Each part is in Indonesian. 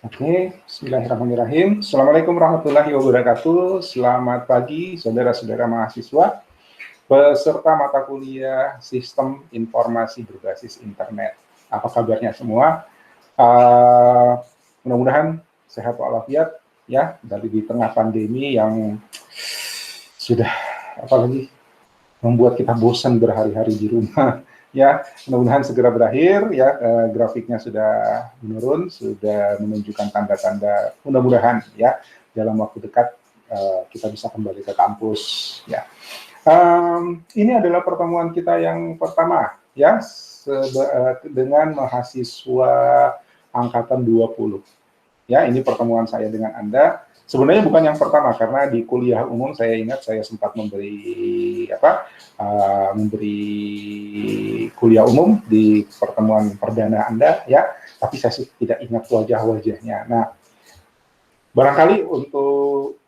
Oke, bismillahirrahmanirrahim. Assalamualaikum warahmatullahi wabarakatuh. Selamat pagi, saudara-saudara mahasiswa, peserta mata kuliah Sistem Informasi Berbasis Internet. Apa kabarnya semua? Mudah-mudahan sehat walafiat ya, dari di tengah pandemi yang sudah apalagi membuat kita bosan berhari-hari di rumah. Ya, mudah-mudahan segera berakhir ya. Grafiknya sudah menurun, sudah menunjukkan tanda-tanda mudah-mudahan ya dalam waktu dekat kita bisa kembali ke kampus ya. Ini adalah pertemuan kita yang pertama ya dengan mahasiswa angkatan 20. Ya, ini pertemuan saya dengan Anda. Sebenarnya bukan yang pertama, karena di kuliah umum saya ingat saya sempat memberi kuliah umum di pertemuan perdana Anda, ya. Tapi saya tidak ingat wajah-wajahnya. Nah, barangkali untuk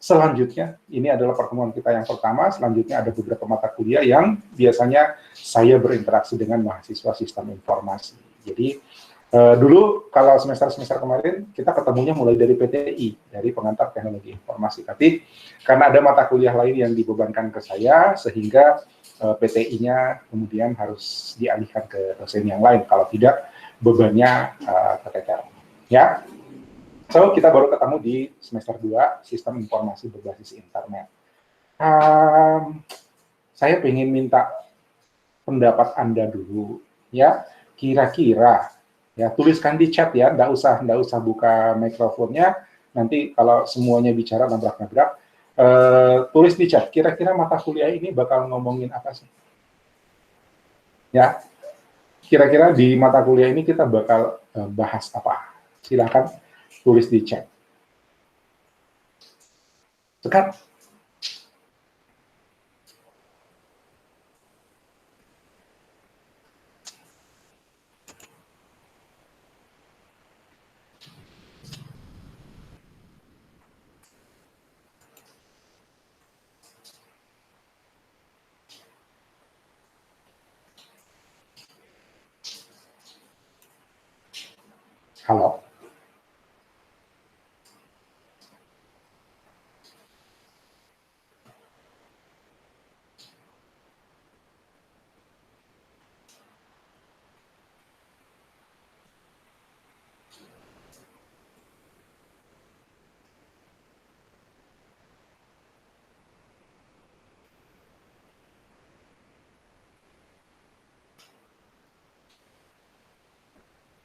selanjutnya, ini adalah pertemuan kita yang pertama. Selanjutnya ada beberapa mata kuliah yang biasanya saya berinteraksi dengan mahasiswa sistem informasi. Jadi dulu kalau semester-semester kemarin kita ketemunya mulai dari PTI, dari pengantar teknologi informasi. Tapi karena ada mata kuliah lain yang dibebankan ke saya, sehingga PTI-nya kemudian harus dialihkan ke dosen yang lain. Kalau tidak, bebannya keteter. Ya, so kita baru ketemu di semester 2, Sistem Informasi Berbasis Internet. Saya ingin minta pendapat Anda dulu, ya. Kira-kira ya, tuliskan di chat ya, nggak usah buka mikrofonnya. Nanti kalau semuanya bicara nabrak-nabrak, tulis di chat. Kira-kira mata kuliah ini bakal ngomongin apa sih? Ya, kira-kira di mata kuliah ini kita bakal bahas apa? Silakan tulis di chat. Sekarang. Halo.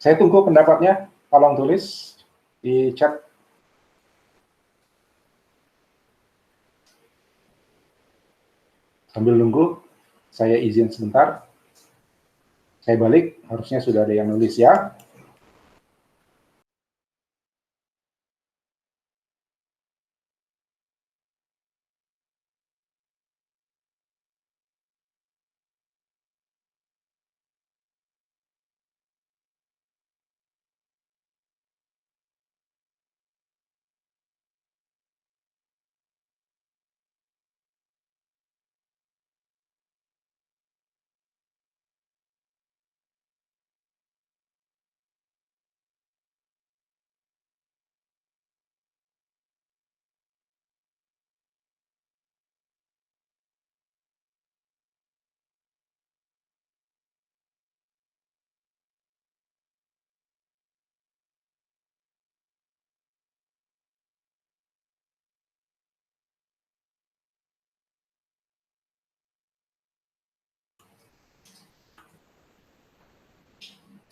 Saya tunggu pendapatnya, tolong tulis di chat. Sambil nunggu, saya izin sebentar. Saya balik, harusnya sudah ada yang nulis ya.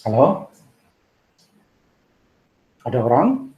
Halo? Ada orang?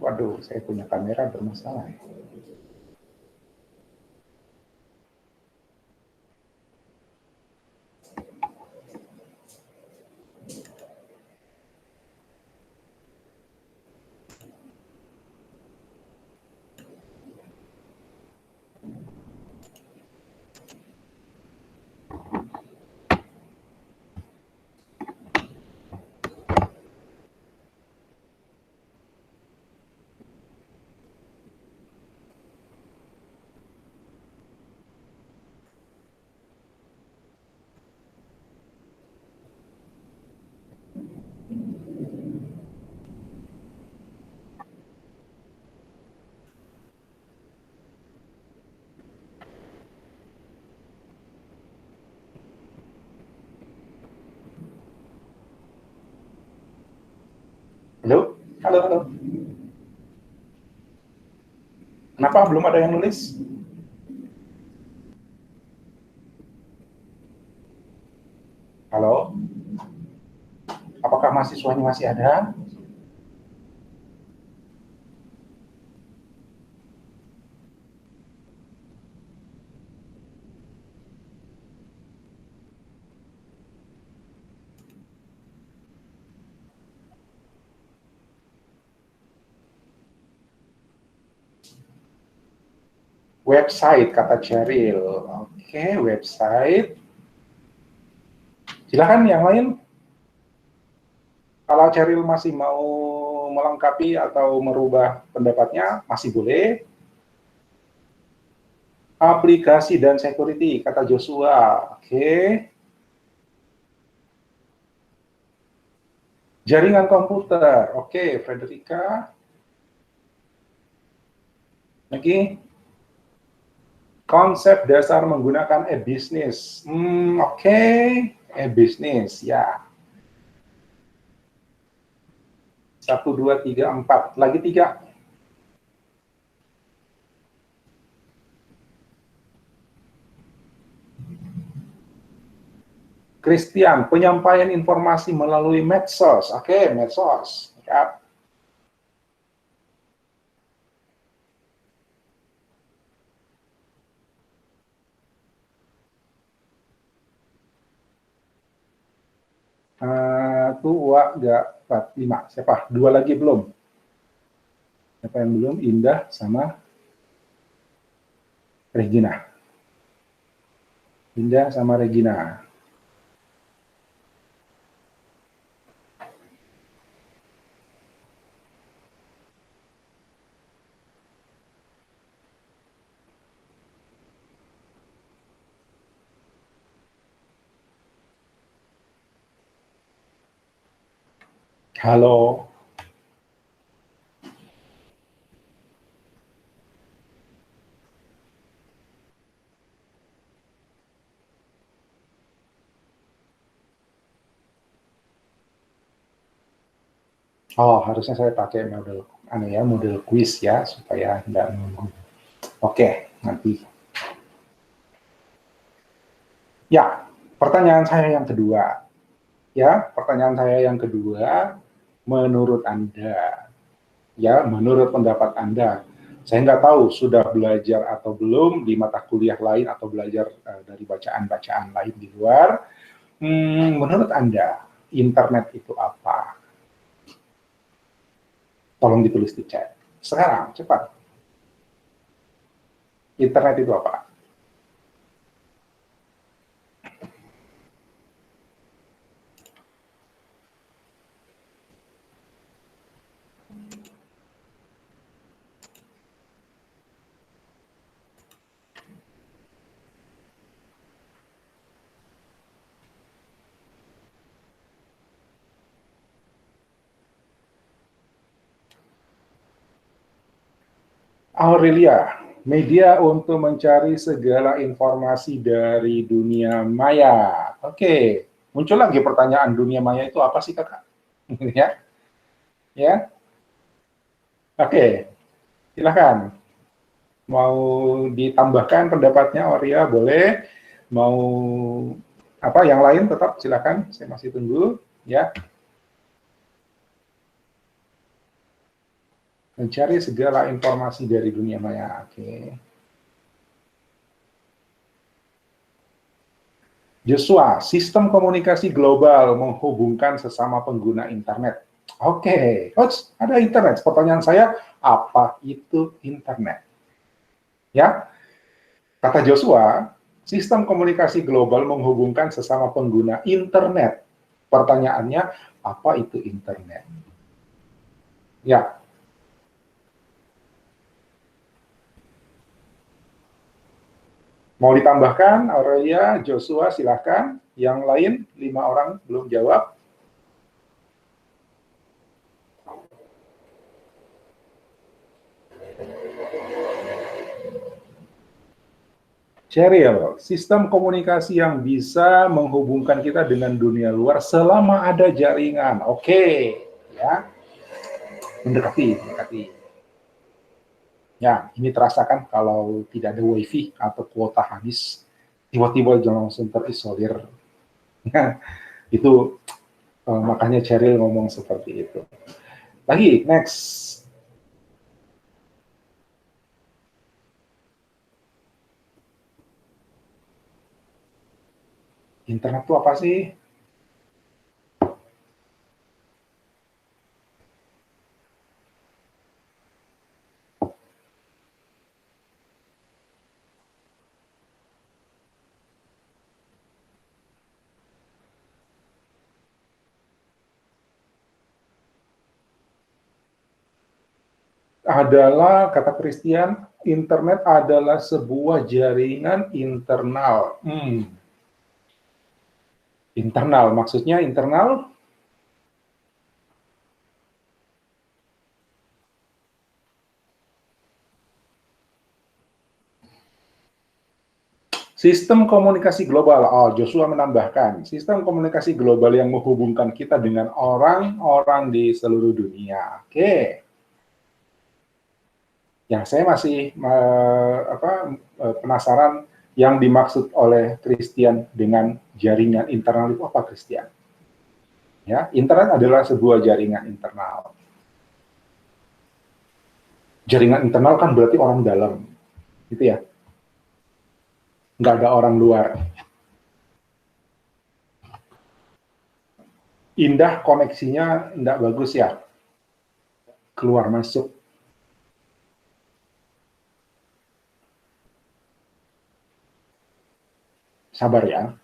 Waduh, saya punya kamera bermasalah. Halo? Halo, halo. Kenapa belum ada yang nulis? Halo? Apakah mahasiswanya masih ada? Website, kata Cheryl. Oke, website. Silakan yang lain. Kalau Cheryl masih mau melengkapi atau merubah pendapatnya, masih boleh. Aplikasi dan security, kata Joshua. Oke. Jaringan komputer. Oke, Frederica. Lagi. Konsep dasar menggunakan e-business. Oke. E-business, ya. 1, 2, 3, 4. Lagi 3. Christian, penyampaian informasi melalui medsos. Oke, medsos. Ya. Tua, gak, 4, 5. Siapa? 2 lagi belum? Siapa yang belum? Indah sama Regina. Indah sama Regina. Halo. Oh, harusnya saya pakai model quiz ya, supaya nggak nunggu. Oke, nanti. Ya, pertanyaan saya yang kedua. Ya, pertanyaan saya yang kedua, menurut Anda, ya, menurut pendapat Anda, saya nggak tahu sudah belajar atau belum di mata kuliah lain atau belajar dari bacaan-bacaan lain di luar. Menurut Anda, internet itu apa? Tolong ditulis di chat. Sekarang, cepat. Internet itu apa? Aurelia, media untuk mencari segala informasi dari dunia maya. Oke, muncul lagi pertanyaan, dunia maya itu apa sih, Kakak? Ya, ya. Oke, silakan. Mau ditambahkan pendapatnya, Aurelia, boleh. Mau apa yang lain tetap silakan, saya masih tunggu, ya. Mencari segala informasi dari dunia maya. Oke. Joshua, sistem komunikasi global menghubungkan sesama pengguna internet. Oke, ada internet. Pertanyaan saya, apa itu internet? Ya, kata Joshua, sistem komunikasi global menghubungkan sesama pengguna internet. Pertanyaannya, apa itu internet? Ya. Mau ditambahkan, Aurelia, Joshua, silahkan. Yang lain, 5 orang belum jawab. Cheryl, sistem komunikasi yang bisa menghubungkan kita dengan dunia luar selama ada jaringan. Oke, ya. Mendekati. Ya, ini terasakan kalau tidak ada wifi atau kuota habis, tiba-tiba langsung terisolir. Ya, itu makanya Cheryl ngomong seperti itu. Lagi, next. Internet itu apa sih? Adalah, kata Christian, internet adalah sebuah jaringan internal. Internal, maksudnya internal? Sistem komunikasi global. Oh, Joshua menambahkan, sistem komunikasi global yang menghubungkan kita dengan orang-orang di seluruh dunia. Oke. Ya, saya masih penasaran yang dimaksud oleh Christian dengan jaringan internal itu apa, Christian? Ya, internet adalah sebuah jaringan internal. Jaringan internal kan berarti orang dalam, gitu ya? Nggak ada orang luar. Indah koneksinya nggak bagus ya, keluar masuk. Sabar ya.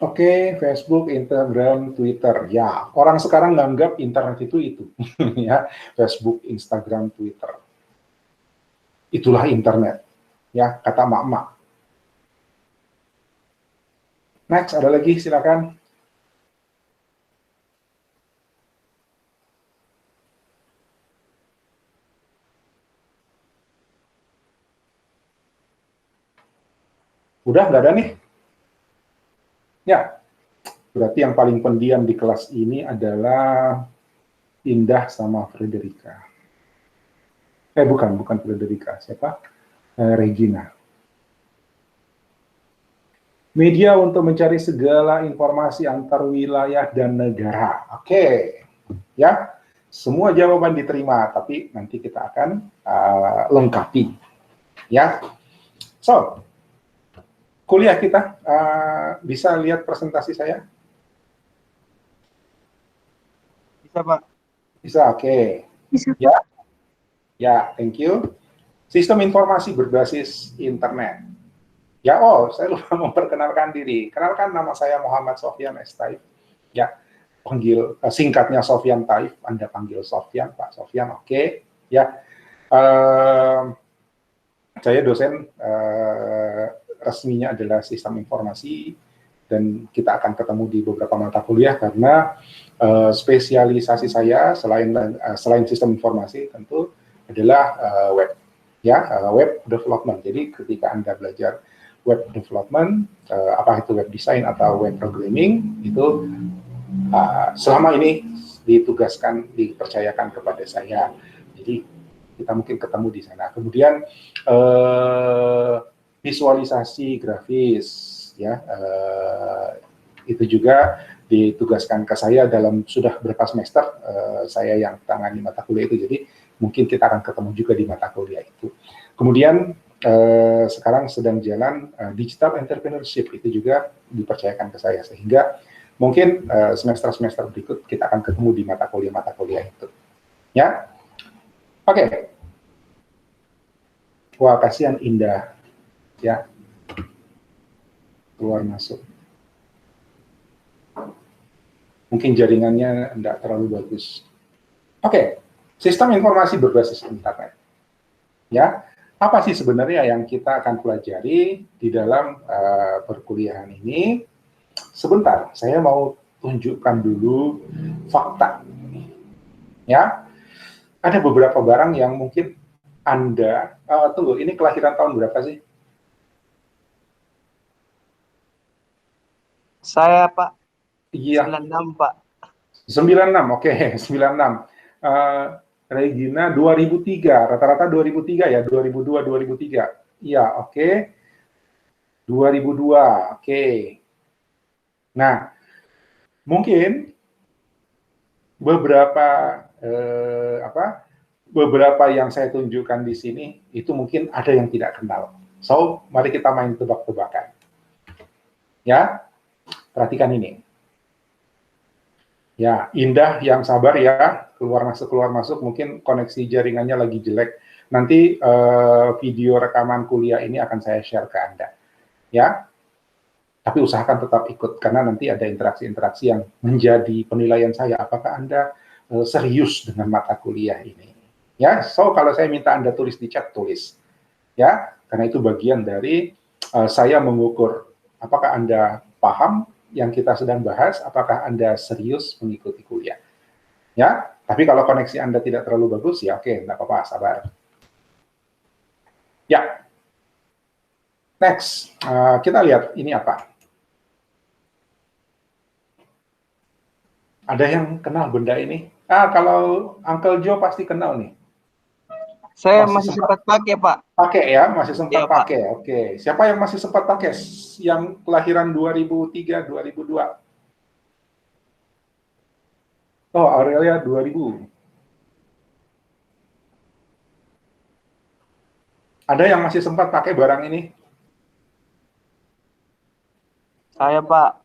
Oke, Facebook, Instagram, Twitter. Ya, orang sekarang nganggap internet itu. Ya, Facebook, Instagram, Twitter. Itulah internet. Ya, kata mak-mak. Next, ada lagi, silakan. Udah, nggak ada nih? Ya, berarti yang paling pendiam di kelas ini adalah Indah sama Frederica. Bukan Frederica. Siapa? Regina. Media untuk mencari segala informasi antar wilayah dan negara. Oke, ya. Semua jawaban diterima, tapi nanti kita akan lengkapi. Ya. So, kuliah kita bisa lihat presentasi saya? Bisa, Pak. Bisa, oke. Bisa. Ya, thank you. Sistem informasi berbasis internet. Ya, saya lupa memperkenalkan diri. Kenalkan, nama saya Muhammad Sofyan S. Taif. Ya, panggil singkatnya Sofyan Taif. Anda panggil Sofyan, Pak Sofyan, oke. Ya, saya dosen resminya adalah sistem informasi, dan kita akan ketemu di beberapa mata kuliah karena spesialisasi saya selain sistem informasi tentu adalah web, ya, web development. Jadi ketika Anda belajar web development, apa itu web design atau web programming, itu selama ini dipercayakan kepada saya. Jadi kita mungkin ketemu di sana. Kemudian visualisasi grafis, ya, itu juga ditugaskan ke saya dalam sudah berapa semester saya yang tangani mata kuliah itu. Jadi mungkin kita akan ketemu juga di mata kuliah itu. Kemudian sekarang sedang jalan digital entrepreneurship, itu juga dipercayakan ke saya, sehingga mungkin semester-semester berikut kita akan ketemu di mata kuliah itu. Ya, oke. Wah, kasihan Indah, ya, keluar masuk. Mungkin jaringannya tidak terlalu bagus. Oke, sistem informasi berbasis internet. Ya, apa sih sebenarnya yang kita akan pelajari di dalam perkuliahan ini? Sebentar, saya mau tunjukkan dulu fakta. Ya, ada beberapa barang yang mungkin Anda, tunggu, ini kelahiran tahun berapa sih? Saya, Pak. Iya. 96, Pak. 96, oke, 96. Regina 2003, rata-rata 2003 ya, 2002, 2003. Iya, oke. 2002, oke. Nah, mungkin beberapa beberapa yang saya tunjukkan di sini itu mungkin ada yang tidak kenal. So, mari kita main tebak-tebakan. Ya, perhatikan ini. Ya, Indah yang sabar ya, keluar masuk, mungkin koneksi jaringannya lagi jelek. Nanti video rekaman kuliah ini akan saya share ke Anda. Ya, tapi usahakan tetap ikut, karena nanti ada interaksi-interaksi yang menjadi penilaian saya, apakah Anda serius dengan mata kuliah ini. Ya, so kalau saya minta Anda tulis di chat, tulis. Ya, karena itu bagian dari saya mengukur apakah Anda paham yang kita sedang bahas, apakah Anda serius mengikuti kuliah. Ya, tapi kalau koneksi Anda tidak terlalu bagus, ya oke, enggak apa-apa, sabar. Ya, next, kita lihat ini apa. Ada yang kenal benda ini? Kalau Uncle Joe pasti kenal nih. Saya masih sempat pakai, Pak. Pakai ya, masih sempat Ya, pakai. Oke. Siapa yang masih sempat pakai? Yang kelahiran 2003, 2002. Oh, Aurelia 2000. Ada yang masih sempat pakai barang ini? Saya, Pak.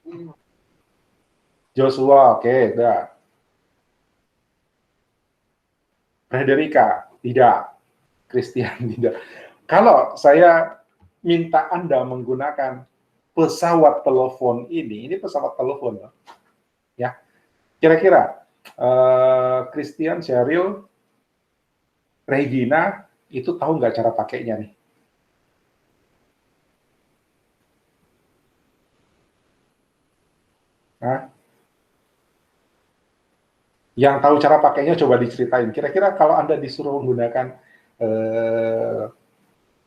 Joshua, oke, udah. Frederica, tidak. Christian, tidak. Kalau saya minta Anda menggunakan pesawat telepon ini pesawat telepon, ya. Kira-kira Christian, Cheryl, Regina itu tahu nggak cara pakainya nih? Nah, yang tahu cara pakainya coba diceritain. Kira-kira kalau Anda disuruh menggunakan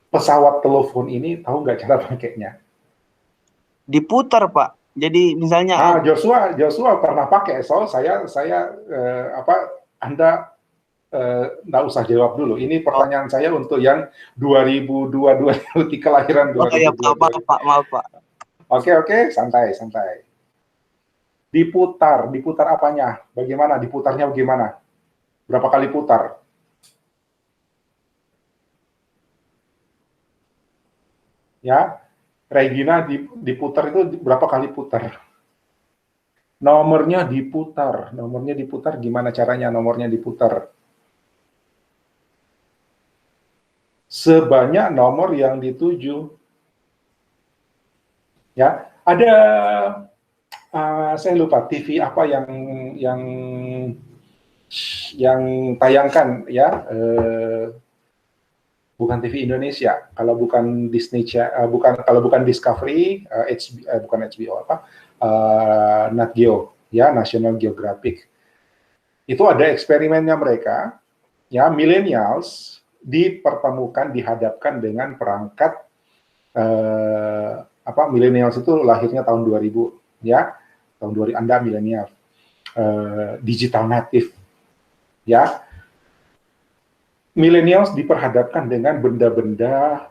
pesawat telepon ini, tahu nggak cara pakainya? Diputar, Pak. Jadi misalnya Joshua pernah pakai, so saya Anda nggak usah jawab dulu. Ini pertanyaan saya untuk yang 2002, 2003, kelahiran 2002. Oh ya, Pak, maaf, Pak. Oke, santai. Diputar apanya? Bagaimana diputarnya? Bagaimana? Berapa kali putar? Ya, Regina diputar itu berapa kali putar? Nomornya diputar gimana caranya nomornya diputar? Sebanyak nomor yang dituju. Ya, ada saya lupa TV apa yang tayangkan ya, bukan TV Indonesia, kalau bukan Disney, kalau bukan Discovery, bukan HBO Nat Geo ya, National Geographic. Itu ada eksperimennya mereka ya, millennials dihadapkan dengan perangkat millennials itu lahirnya tahun 2000 ya, tahun 2000 Anda milenial, digital native ya. Millennials diperhadapkan dengan benda-benda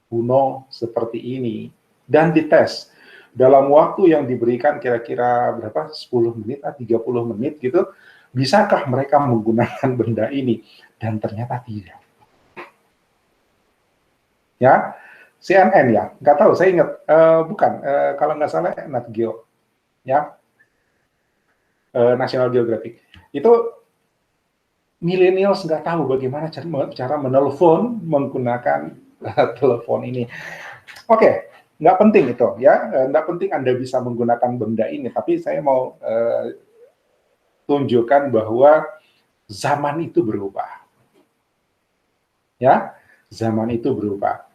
kuno seperti ini dan dites dalam waktu yang diberikan kira-kira berapa, 10 menit atau 30 menit gitu, bisakah mereka menggunakan benda ini, dan ternyata tidak. Ya, CNN ya, nggak tahu, saya ingat, bukan, kalau nggak salah Nat Geo, ya, National Geographic. Itu millennials nggak tahu bagaimana cara menelpon menggunakan telepon ini. Oke, nggak penting itu, ya, nggak penting Anda bisa menggunakan benda ini, tapi saya mau tunjukkan bahwa zaman itu berubah. Ya, zaman itu berubah.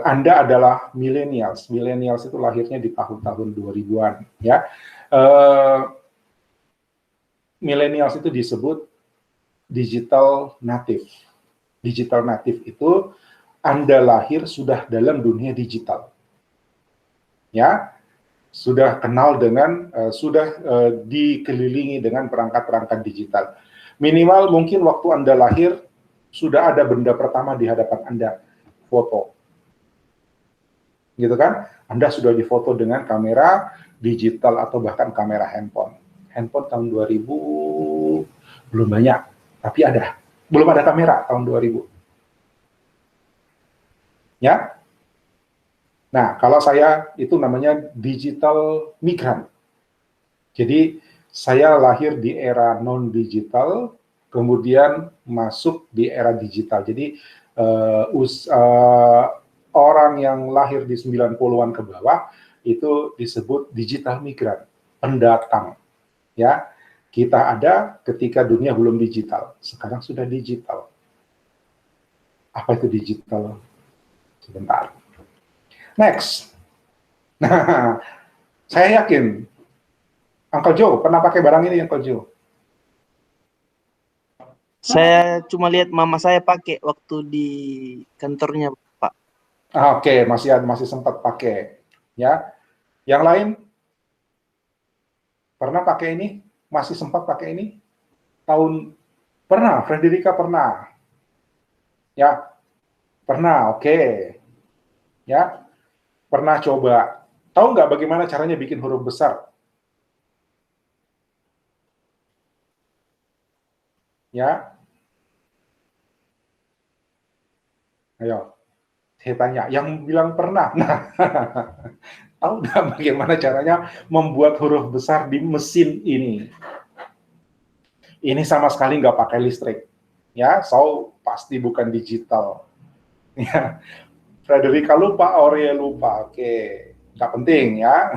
Anda adalah millennials. Millennials itu lahirnya di tahun-tahun 2000-an, ya. Millennials itu disebut digital native. Digital native itu Anda lahir sudah dalam dunia digital. Ya. sudah kenal dengan, dikelilingi dengan perangkat-perangkat digital. Minimal mungkin waktu Anda lahir, sudah ada benda pertama di hadapan Anda, foto. Gitu kan? Anda sudah difoto dengan kamera digital atau bahkan kamera handphone. Handphone tahun 2000 belum banyak, tapi ada. Belum ada kamera tahun 2000. Ya. Nah, kalau saya itu namanya digital migran. Jadi saya lahir di era non-digital, kemudian masuk di era digital. Jadi orang yang lahir di 90-an ke bawah itu disebut digital migran, pendatang. Ya, kita ada ketika dunia belum digital, sekarang sudah digital. Apa itu digital? Sebentar. Next. Nah, saya yakin Uncle Joe pernah pakai barang ini, Uncle Joe? Saya cuma lihat mama saya pakai waktu di kantornya, Pak. Oke, masih sempat pakai. Ya, yang lain pernah pakai ini? Masih sempat pakai ini? Pernah, Frederica pernah. Ya, pernah, oke. Ya, pernah coba. Tahu nggak bagaimana caranya bikin huruf besar? Ya, ayo, saya tanya. Yang bilang pernah. Nah, tahu nggak bagaimana caranya membuat huruf besar di mesin ini? Ini sama sekali nggak pakai listrik. Ya, so pasti bukan digital. Ya, Frederica lupa, Aurea lupa. Oke, nggak penting ya.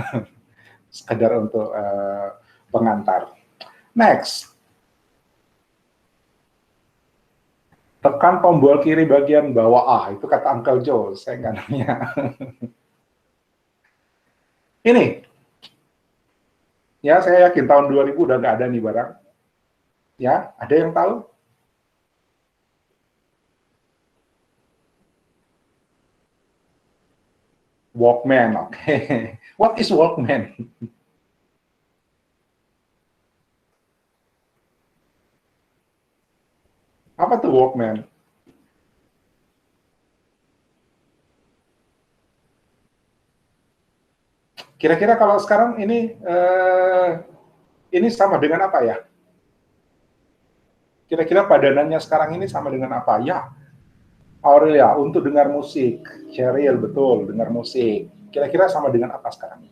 Sekedar untuk pengantar. Next. Tekan tombol kiri bagian bawah. Itu kata Uncle Joe, saya nggak nanya. Ini, ya saya yakin tahun 2000 udah nggak ada nih barang. Ya, ada yang tahu? Walkman, oke. What is Walkman? Apa tuh Walkman? Kira-kira kalau sekarang ini sama dengan apa ya? Kira-kira padanannya sekarang ini sama dengan apa? Ya, Aurelia, untuk dengar musik. Cheryl, betul, dengar musik. Kira-kira sama dengan apa sekarang?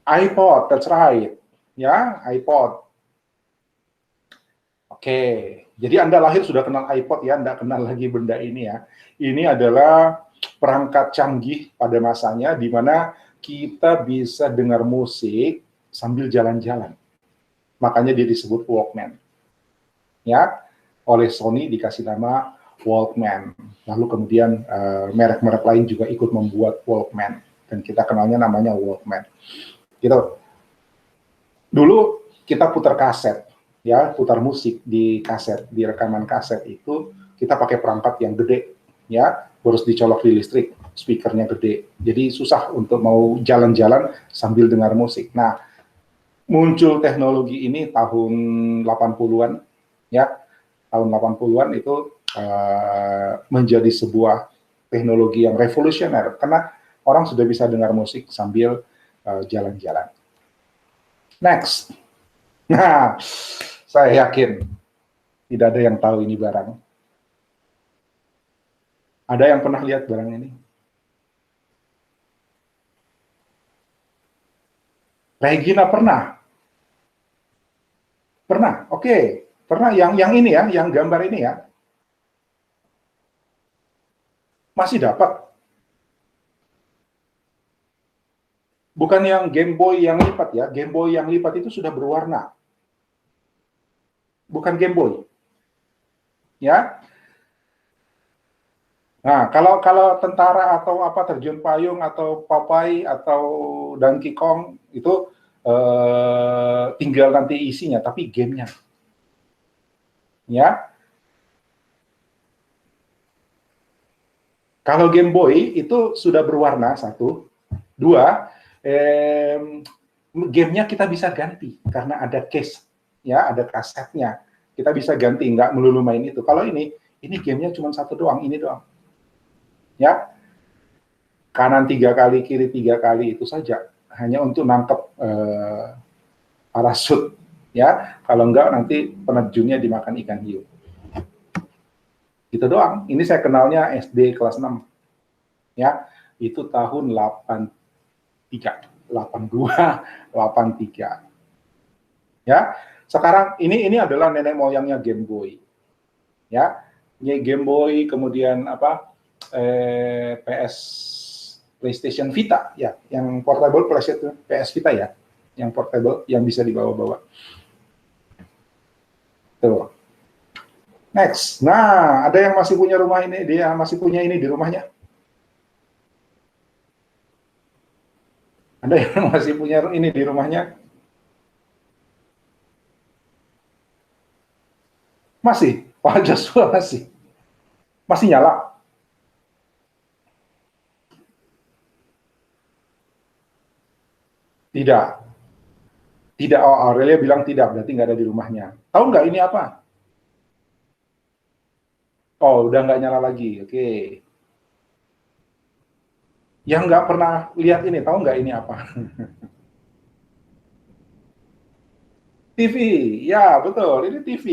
iPod, that's right. Ya, iPod. Oke, jadi Anda lahir sudah kenal iPod ya, Anda kenal lagi benda ini ya. Ini adalah perangkat canggih pada masanya di mana kita bisa dengar musik sambil jalan-jalan. Makanya dia disebut Walkman. Ya, oleh Sony dikasih nama Walkman. Lalu kemudian merek-merek lain juga ikut membuat Walkman dan kita kenalnya namanya Walkman. Gitu. Dulu kita putar kaset, ya, putar musik di kaset, di rekaman kaset itu kita pakai perangkat yang gede, ya, harus dicolok di listrik, speakernya gede. Jadi susah untuk mau jalan-jalan sambil dengar musik. Nah, muncul teknologi ini tahun 80-an, ya, tahun 80-an itu menjadi sebuah teknologi yang revolusioner karena orang sudah bisa dengar musik sambil jalan-jalan. Next. Nah, saya yakin tidak ada yang tahu ini barang. Ada yang pernah lihat barang ini? Regina pernah? Pernah, oke. Pernah yang ini ya, yang gambar ini ya. Masih dapat. Bukan yang Game Boy yang lipat ya, Game Boy yang lipat itu sudah berwarna. Bukan Game Boy. Ya. Nah, kalau tentara atau apa terjun payung atau Popeye atau Donkey Kong itu tinggal nanti isinya, tapi gamenya. Ya. Kalau Game Boy itu sudah berwarna, satu. Dua, gamenya kita bisa ganti karena ada case, ya, ada kasetnya. Kita bisa ganti, nggak melulu main itu. Kalau ini gamenya cuma satu doang, ini doang. Ya, kanan 3 kali, kiri 3 kali, itu saja. Hanya untuk nangkep parasut. Ya, kalau enggak nanti penerjunnya dimakan ikan hiu. Itu doang. Ini saya kenalnya SD kelas 6. Ya, itu tahun 83, 82, 83. Ya, sekarang ini adalah nenek moyangnya Game Boy. Ya, ini Game Boy, kemudian apa? PlayStation Vita, ya, yang portable PlayStation PS Vita ya, yang portable, yang bisa dibawa-bawa. Tuh. Next. Nah, ada yang masih punya rumah ini, dia masih punya ini di rumahnya. Ada yang masih punya ini di rumahnya? Masih. Pak Joshua masih. Masih nyala. Tidak. Tidak. Oh, Aurelia bilang tidak, berarti nggak ada di rumahnya. Tahu nggak ini apa? Oh, udah nggak nyala lagi. Oke. Yang nggak pernah lihat ini, tahu nggak ini apa? TV. Ya, betul. Ini TV.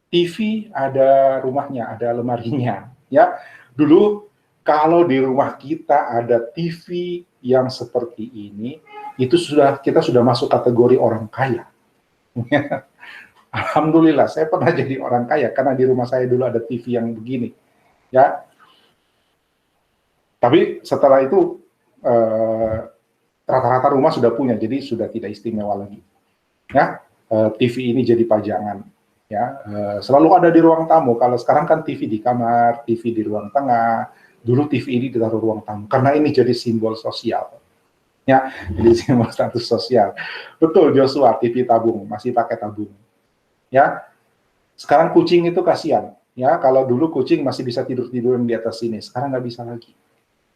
TV ada rumahnya, ada lemarinya. Ya, dulu kalau di rumah kita ada TV yang seperti ini, itu kita sudah masuk kategori orang kaya. Alhamdulillah, saya pernah jadi orang kaya karena di rumah saya dulu ada TV yang begini. Ya, tapi setelah itu rata-rata rumah sudah punya, jadi sudah tidak istimewa lagi. Ya, TV ini jadi pajangan. Ya, selalu ada di ruang tamu. Kalau sekarang kan TV di kamar, TV di ruang tengah. Dulu TV ini ditaruh ruang tamu karena ini jadi simbol sosial. Ya, jadi simbol status sosial. Betul Joshua, TV tabung, masih pakai tabung. Ya, sekarang kucing itu kasihan. Ya, kalau dulu kucing masih bisa tidur-tiduran di atas sini, sekarang nggak bisa lagi.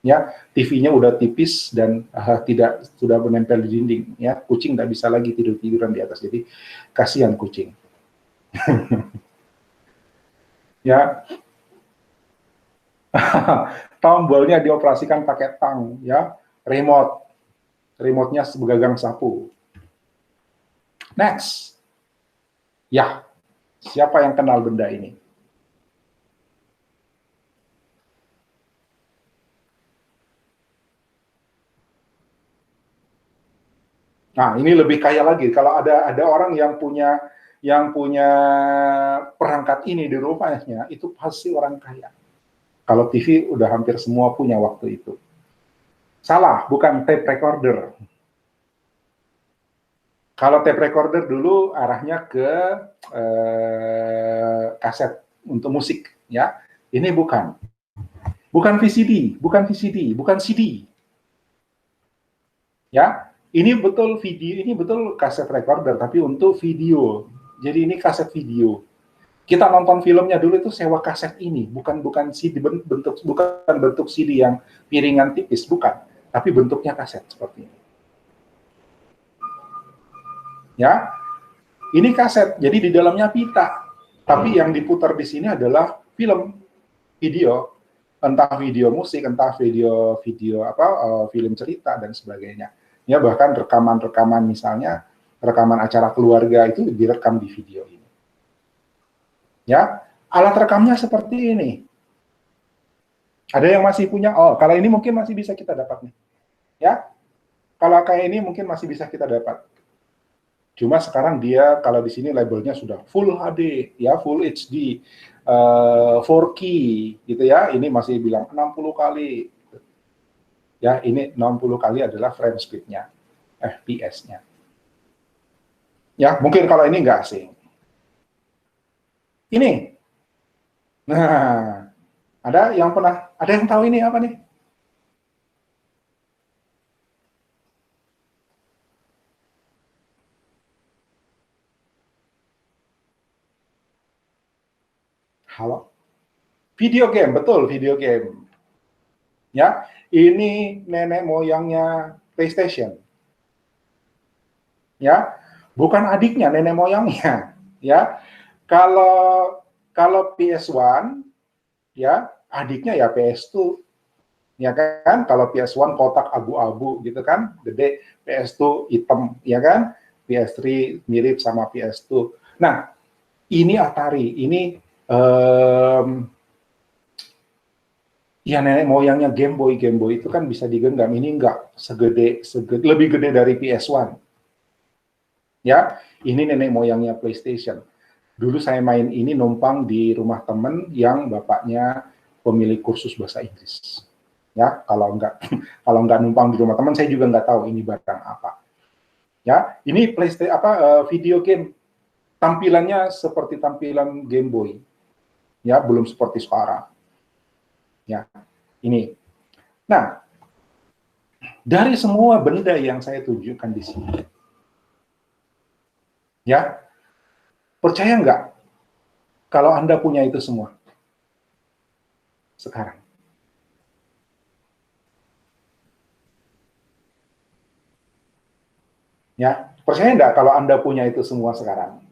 Ya, TV-nya udah tipis dan tidak sudah menempel di dinding. Ya, kucing nggak bisa lagi tidur-tiduran di atas. Jadi kasihan kucing. Ya, tombolnya dioperasikan pakai tang, ya, remote-nya segagang sapu. Next, ya, siapa yang kenal benda ini? Nah, ini lebih kaya lagi. Kalau ada orang yang punya perangkat ini di rumahnya, itu pasti orang kaya. Kalau TV udah hampir semua punya waktu itu. Salah, bukan tape recorder. Kalau tape recorder dulu arahnya ke kaset untuk musik, ya. Ini bukan. Bukan VCD, bukan VCD, bukan CD. Ya, ini betul video, ini betul kaset recorder, tapi untuk video. Jadi ini kaset video. Kita nonton filmnya dulu itu sewa kaset ini, bukan CD bukan bentuk CD yang piringan tipis, bukan, tapi bentuknya kaset seperti ini. Ya, ini kaset, jadi di dalamnya pita, tapi yang diputar di sini adalah film, video, entah video musik, entah video apa, film cerita dan sebagainya. Ya, bahkan rekaman-rekaman misalnya rekaman acara keluarga itu direkam di video ini. Ya, alat rekamnya seperti ini. Ada yang masih punya? Oh, kalau ini mungkin masih bisa kita dapat nih. Ya, kalau kayak ini mungkin masih bisa kita dapat. Cuma sekarang dia kalau di sini labelnya sudah Full HD, ya Full HD, 4K, gitu ya. Ini masih bilang 60 kali. Ya, ini 60 kali adalah frame speed-nya, FPS-nya. Ya, mungkin kalau ini nggak asing. Ini. Nah, ada yang tahu ini apa nih? Halo? Video game, betul, video game. Ya, ini nenek moyangnya PlayStation. Ya, bukan adiknya, nenek moyangnya. Ya, kalau PS1, ya adiknya ya PS2, ya kan? Kalau PS1 kotak abu-abu gitu kan, gede, PS2 hitam, ya kan? PS3 mirip sama PS2. Nah, ini Atari, ini ya nenek moyangnya Game Boy. Game Boy itu kan bisa digenggam, ini enggak segede, lebih gede dari PS1. Ya, ini nenek moyangnya PlayStation. Dulu saya main ini numpang di rumah temen yang bapaknya pemilik kursus bahasa Inggris. Ya, kalau enggak kalau enggak numpang di rumah teman, saya juga enggak tahu ini barang apa. Ya, ini PlayStation video game, tampilannya seperti tampilan Game Boy. Ya, belum seperti sekarang. Ya, ini. Nah, dari semua benda yang saya tunjukkan di sini, ya, percaya nggak kalau Anda punya itu semua sekarang? Ya, percaya nggak kalau Anda punya itu semua sekarang?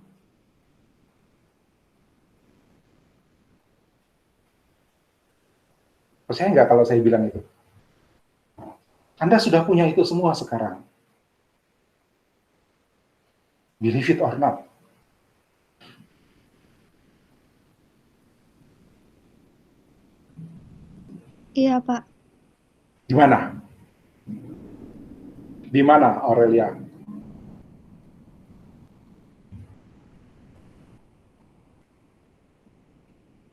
Percaya nggak kalau saya bilang itu? Anda sudah punya itu semua sekarang. Believe it or not. Iya, Pak. Gimana? Di mana, Aurelia?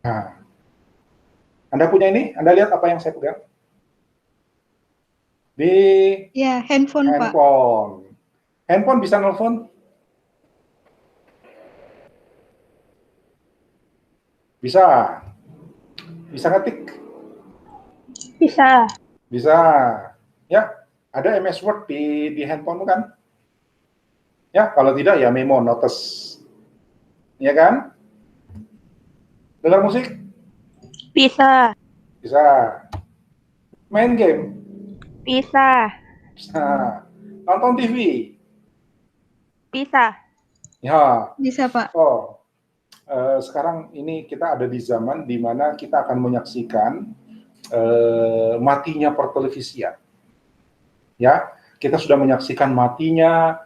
Nah, Anda punya ini? Anda lihat apa yang saya pegang? Di Ya, handphone, Pak. handphone. Handphone bisa nelfon? Bisa. Bisa ngetik? Bisa. Bisa. Ya, ada MS Word di handphone kan? Ya, kalau tidak ya memo, notes. Ya kan? Dengar musik? Bisa. Bisa. Main game? Bisa. Bisa. Nonton TV? Bisa. Ya. Bisa, Pak. Oh, sekarang ini kita ada di zaman di mana kita akan menyaksikan matinya pertelevisian. Ya, kita sudah menyaksikan matinya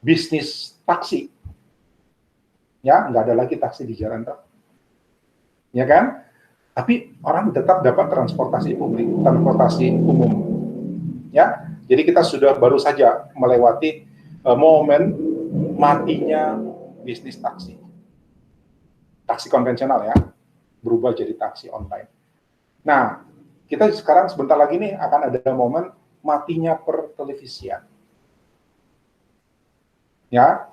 bisnis taksi. Ya, nggak ada lagi taksi di jalan tol. Ya kan? Tapi orang tetap dapat transportasi publik, transportasi umum. Ya, jadi kita sudah baru saja melewati momen matinya bisnis taksi. Taksi konvensional ya, berubah jadi taksi online. Nah, kita sekarang sebentar lagi nih akan ada momen matinya pertelevisian. Ya,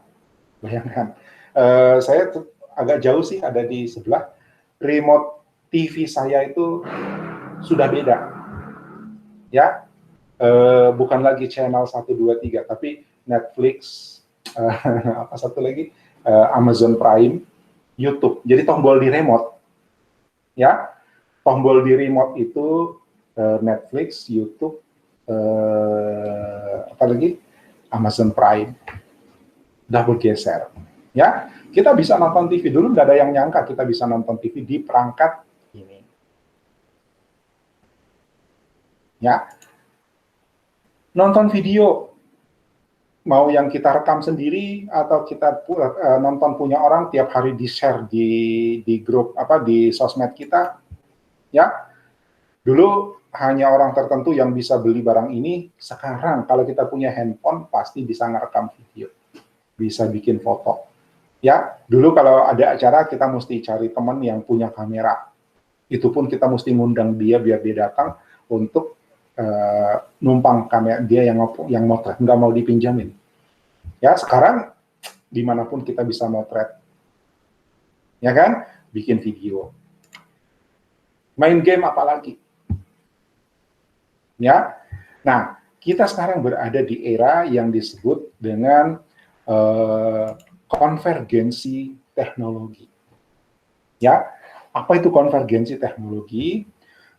bayangkan. Saya agak jauh sih, ada di sebelah. Remote TV saya itu sudah beda. Ya, bukan lagi channel 1, 2, 3, tapi Netflix, apa satu lagi, Amazon Prime, YouTube. Jadi tombol di remote. Ya, tombol di remote itu Netflix, YouTube, apa lagi, Amazon Prime, udah bergeser. Ya, kita bisa nonton TV dulu, nggak ada yang nyangka kita bisa nonton TV di perangkat ini. Ya, nonton video, mau yang kita rekam sendiri atau kita nonton punya orang tiap hari di share di grup apa di sosmed kita. Ya, dulu hanya orang tertentu yang bisa beli barang ini. Sekarang kalau kita punya handphone pasti bisa ngerekam video, bisa bikin foto. Ya, dulu kalau ada acara kita mesti cari teman yang punya kamera. Itu pun kita mesti ngundang dia biar dia datang untuk numpang kamera dia yang motret, nggak mau dipinjamin. Ya, sekarang dimanapun kita bisa motret. Ya kan? Bikin video. Main game apalagi. Ya. Nah, kita sekarang berada di era yang disebut dengan konvergensi teknologi. Ya, apa itu konvergensi teknologi?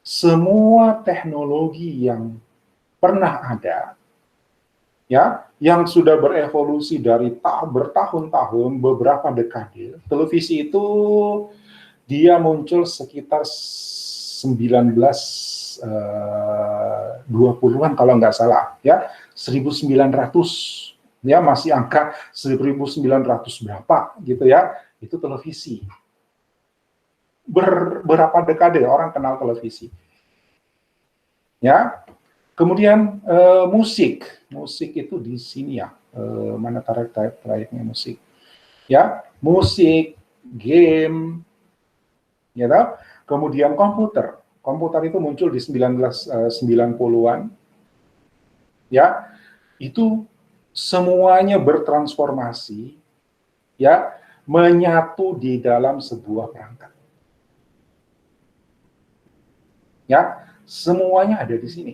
semua teknologi yang pernah ada, ya, yang sudah berevolusi dari bertahun-tahun, beberapa dekade. Televisi itu dia muncul sekitar 1920-an kalau nggak salah, ya, 1900, ya, masih angka 1900 berapa gitu ya, itu televisi. Berapa dekade orang kenal televisi, ya. Kemudian musik itu di sini ya, mana trayeknya musik, ya, musik, game, ya tahu. Kemudian komputer itu muncul di 1990-an, ya, itu semuanya bertransformasi, ya, menyatu di dalam sebuah perangkat, ya, semuanya ada di sini.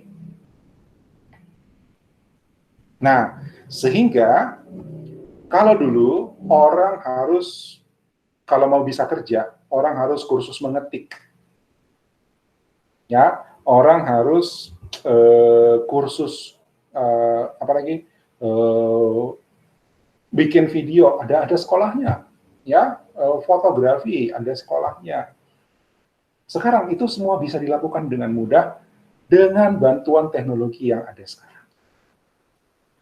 Nah, sehingga kalau dulu orang harus, kalau mau bisa kerja, orang harus kursus mengetik, ya, orang harus kursus apalagi bikin video, ada sekolahnya, ya, fotografi ada sekolahnya. Sekarang itu semua bisa dilakukan dengan mudah dengan bantuan teknologi yang ada sekarang.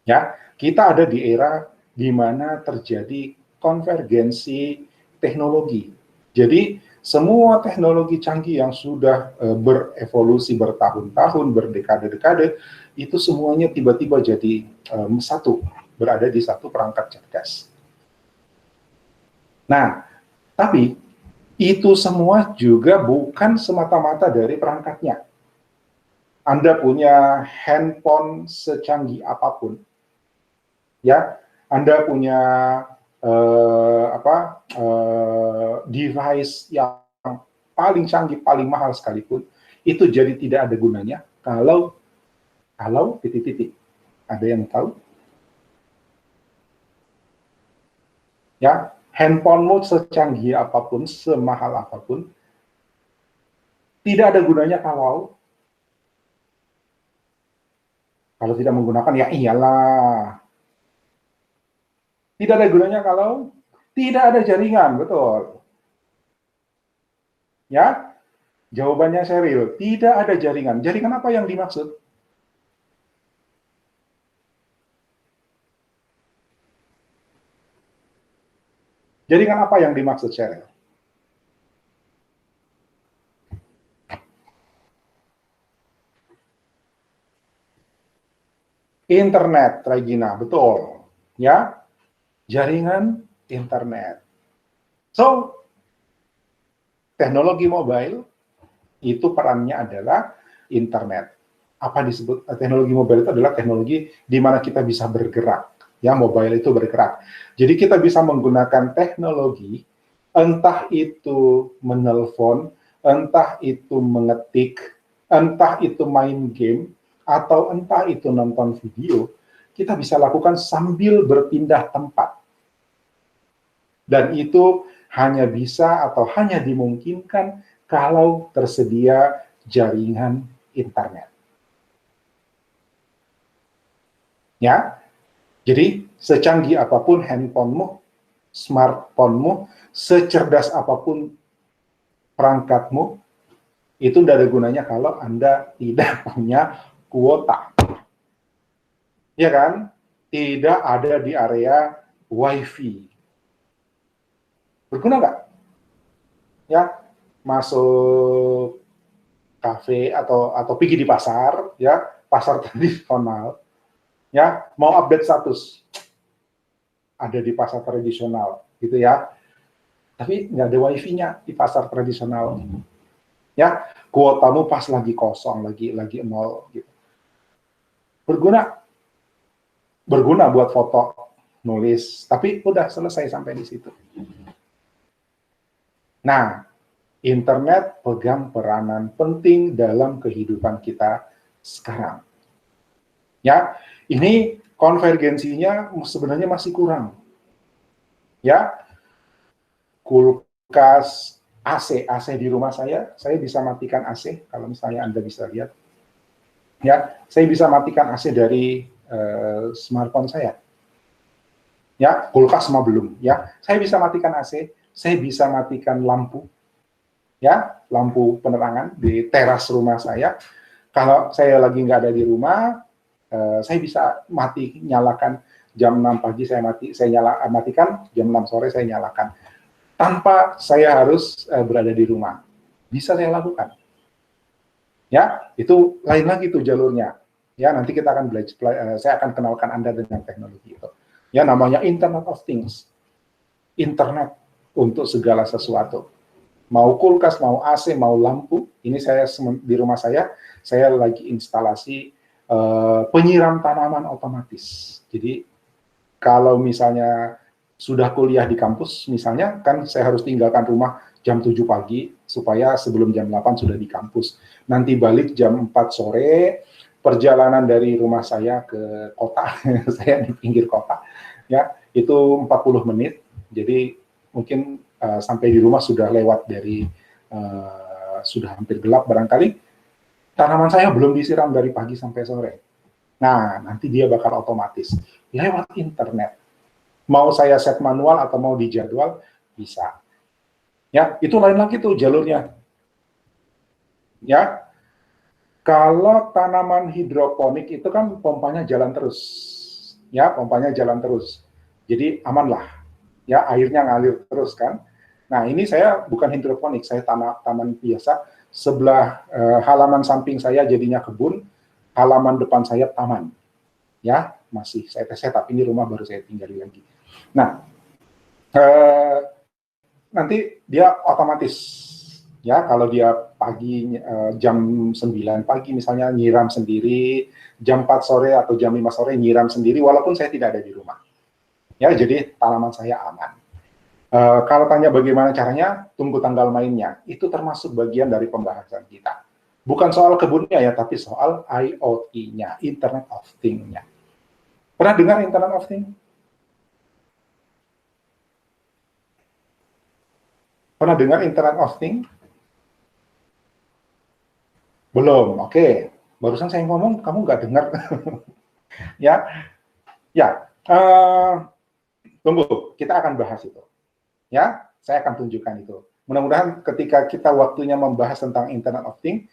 Ya, kita ada di era di mana terjadi konvergensi teknologi. Jadi semua teknologi canggih yang sudah berevolusi bertahun-tahun, berdekade-dekade, itu semuanya tiba-tiba jadi satu, berada di satu perangkat cerdas. Nah, tapi itu semua juga bukan semata-mata dari perangkatnya. Anda punya handphone secanggih apapun, ya, Anda punya device yang paling canggih, paling mahal sekalipun, itu jadi tidak ada gunanya kalau titik-titik. Ada yang tahu? Ya, handphonemu secanggih apapun, semahal apapun, tidak ada gunanya kalau tidak menggunakan, ya iyalah. Tidak ada gunanya kalau tidak ada jaringan, betul. Ya, jawabannya Sheryl, tidak ada jaringan. Jaringan apa yang dimaksud? Jaringan apa yang dimaksud, Sheryl? Internet, Regina, betul. Ya, jaringan internet. So, teknologi mobile itu perannya adalah internet. Apa disebut teknologi mobile? Itu adalah teknologi di mana kita bisa bergerak. Ya, mobile itu bergerak. Jadi kita bisa menggunakan teknologi, entah itu menelpon, entah itu mengetik, entah itu main game, atau entah itu nonton video, kita bisa lakukan sambil berpindah tempat. Dan itu hanya bisa atau hanya dimungkinkan kalau tersedia jaringan internet. Ya, jadi secanggih apapun handphonemu, smartphonemu, secerdas apapun perangkatmu, itu tidak ada gunanya kalau Anda tidak punya kuota. Ya kan? Tidak ada di area WiFi. Berguna nggak? Ya, masuk kafe atau pergi di pasar, ya, pasar tradisional, ya, mau update status, ada di pasar tradisional, gitu ya. Tapi nggak ada wifi-nya di pasar tradisional, ya. Kuotamu pas lagi kosong, lagi nol, gitu. Berguna buat foto, nulis, tapi udah selesai sampai di situ. Nah, internet pegang peranan penting dalam kehidupan kita sekarang. Ya, ini konvergensinya sebenarnya masih kurang. Ya, kulkas, AC di rumah saya bisa matikan AC, kalau misalnya Anda bisa lihat. Ya, saya bisa matikan AC dari smartphone saya. Ya, kulkas mah belum. Ya, saya bisa matikan AC, saya bisa matikan lampu. Ya, lampu penerangan di teras rumah saya. Kalau saya lagi nggak ada di rumah, saya bisa nyalakan jam 6 pagi saya matikan, jam 6 sore saya nyalakan. Tanpa saya harus berada di rumah. Bisa saya lakukan. Ya, itu lain lagi tuh jalurnya. Ya, nanti kita akan belajar, saya akan kenalkan Anda dengan teknologi itu. Ya, namanya Internet of Things. Internet untuk segala sesuatu. Mau kulkas, mau AC, mau lampu. Ini saya di rumah saya lagi instalasi penyiram tanaman otomatis. Jadi kalau misalnya sudah kuliah di kampus, misalnya kan saya harus tinggalkan rumah jam 7 pagi supaya sebelum jam 8 sudah di kampus. Nanti balik jam 4 sore, perjalanan dari rumah saya ke kota, saya di pinggir kota, ya itu 40 menit. Jadi mungkin sampai di rumah sudah lewat dari sudah hampir gelap barangkali. Tanaman saya belum disiram dari pagi sampai sore. Nah, nanti dia bakal otomatis lewat internet. Mau saya set manual atau mau dijadwal, bisa. Ya, itu lain lagi tuh jalurnya. Ya, kalau tanaman hidroponik itu kan pompanya jalan terus. Ya, pompanya jalan terus. Jadi amanlah. Ya, airnya ngalir terus kan. Nah, ini saya bukan hidroponik, saya taman biasa. Sebelah halaman samping saya jadinya kebun, halaman depan saya taman. Ya, masih saya tapi ini rumah baru saya tinggali lagi. Nah, nanti dia otomatis. Ya, kalau dia pagi jam 9 pagi misalnya nyiram sendiri, jam 4 sore atau jam 5 sore nyiram sendiri walaupun saya tidak ada di rumah. Ya, jadi tanaman saya aman. Kalau tanya bagaimana caranya, tunggu tanggal mainnya. Itu termasuk bagian dari pembahasan kita. Bukan soal kebunnya ya, tapi soal IoT-nya, Internet of Things-nya. Pernah dengar Internet of Things? Pernah dengar Internet of Things? Belum, oke. Barusan saya ngomong, kamu nggak dengar. Ya, ya. Tunggu, kita akan bahas itu. Ya, saya akan tunjukkan itu. Mudah-mudahan ketika kita waktunya membahas tentang Internet of Things,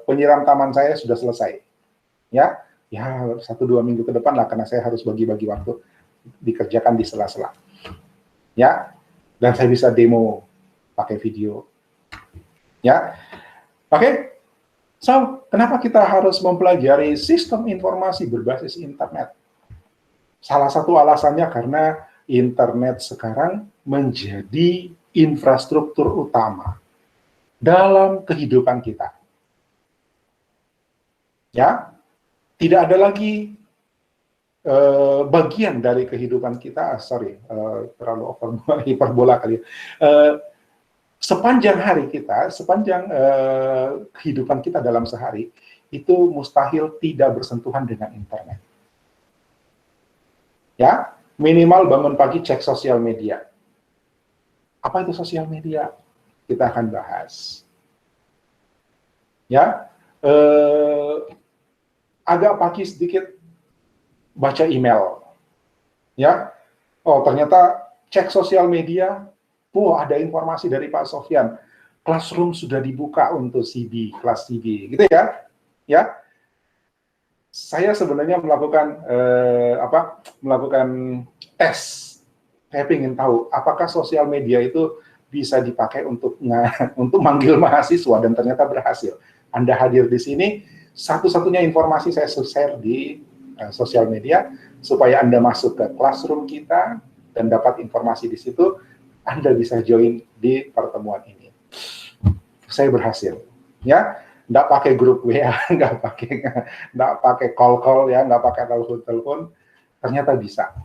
penyiram taman saya sudah selesai. Ya, 1-2 minggu ke depan lah, karena saya harus bagi-bagi waktu dikerjakan di sela-sela. Ya, dan saya bisa demo pakai video. Ya, oke. So, kenapa kita harus mempelajari sistem informasi berbasis internet? Salah satu alasannya karena internet sekarang menjadi infrastruktur utama dalam kehidupan kita. Ya, tidak ada lagi bagian dari kehidupan kita, terlalu hiperbola kali. Sepanjang hari kita, sepanjang kehidupan kita dalam sehari, itu mustahil tidak bersentuhan dengan internet. Ya, minimal bangun pagi cek sosial media. Apa itu sosial media? Kita akan bahas. Ya, agak pagi sedikit baca email. Ya, oh ternyata cek sosial media. Ada informasi dari Pak Sofyan. Classroom sudah dibuka untuk CB, kelas CB, gitu ya? Ya. Saya sebenarnya melakukan tes. Saya ingin tahu apakah sosial media itu bisa dipakai untuk manggil mahasiswa, dan ternyata berhasil. Anda hadir di sini, satu-satunya informasi saya share di sosial media supaya Anda masuk ke classroom kita dan dapat informasi di situ. Anda bisa join di pertemuan ini. Saya berhasil, ya. Nggak pakai grup WA, nggak pakai call ya, nggak pakai telepon, ternyata bisa.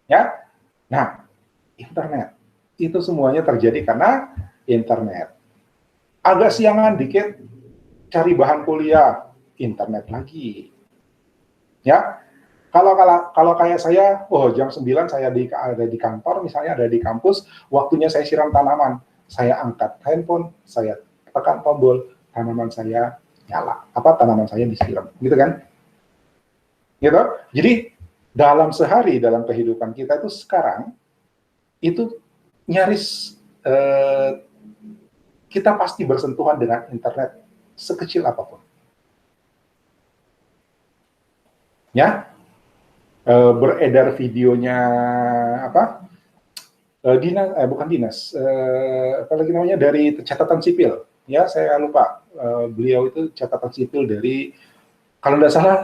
Ya, nah, internet itu semuanya terjadi karena internet. Agak siangan dikit cari bahan kuliah, internet lagi. Ya, Kalau kayak saya, jam 9 saya ada di kantor, misalnya ada di kampus, waktunya saya siram tanaman, saya angkat handphone, saya tekan tombol, tanaman saya nyala, tanaman saya disiram, gitu kan? Gitu. Jadi dalam sehari, dalam kehidupan kita itu sekarang, itu nyaris kita pasti bersentuhan dengan internet sekecil apapun. Ya, beredar videonya bukan dinas, apalagi namanya, dari catatan sipil. Ya, saya lupa. Beliau itu catatan sipil dari, kalau tidak salah,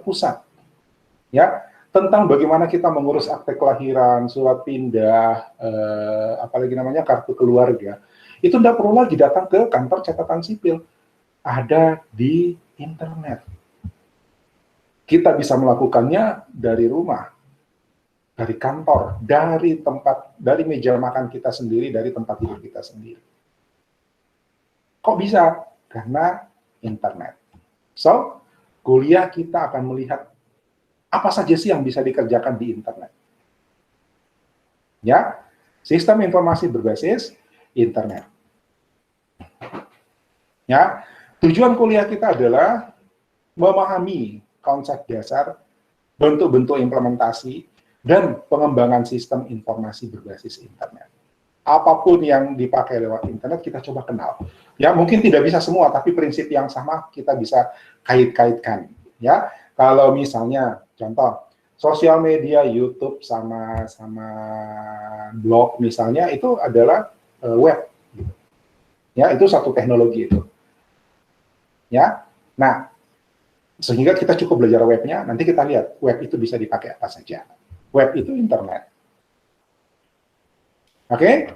pusat. Ya, tentang bagaimana kita mengurus akte kelahiran, surat pindah, apalagi namanya kartu keluarga. Itu tidak perlu lagi datang ke kantor catatan sipil. Ada di internet. Kita bisa melakukannya dari rumah, dari kantor, dari tempat, dari meja makan kita sendiri, dari tempat tidur kita sendiri. Kok bisa? Karena internet. So, kuliah kita akan melihat apa saja sih yang bisa dikerjakan di internet. Ya, sistem informasi berbasis internet. Ya, tujuan kuliah kita adalah memahami konsep dasar, bentuk-bentuk implementasi, dan pengembangan sistem informasi berbasis internet. Apapun yang dipakai lewat internet, kita coba kenal. Ya, mungkin tidak bisa semua, tapi prinsip yang sama kita bisa kait-kaitkan. Ya, kalau misalnya, contoh, sosial media, YouTube sama blog misalnya, itu adalah web. Ya, itu satu teknologi itu. Ya, nah, sehingga kita cukup belajar webnya, nanti kita lihat web itu bisa dipakai apa saja. Web itu internet. Oke?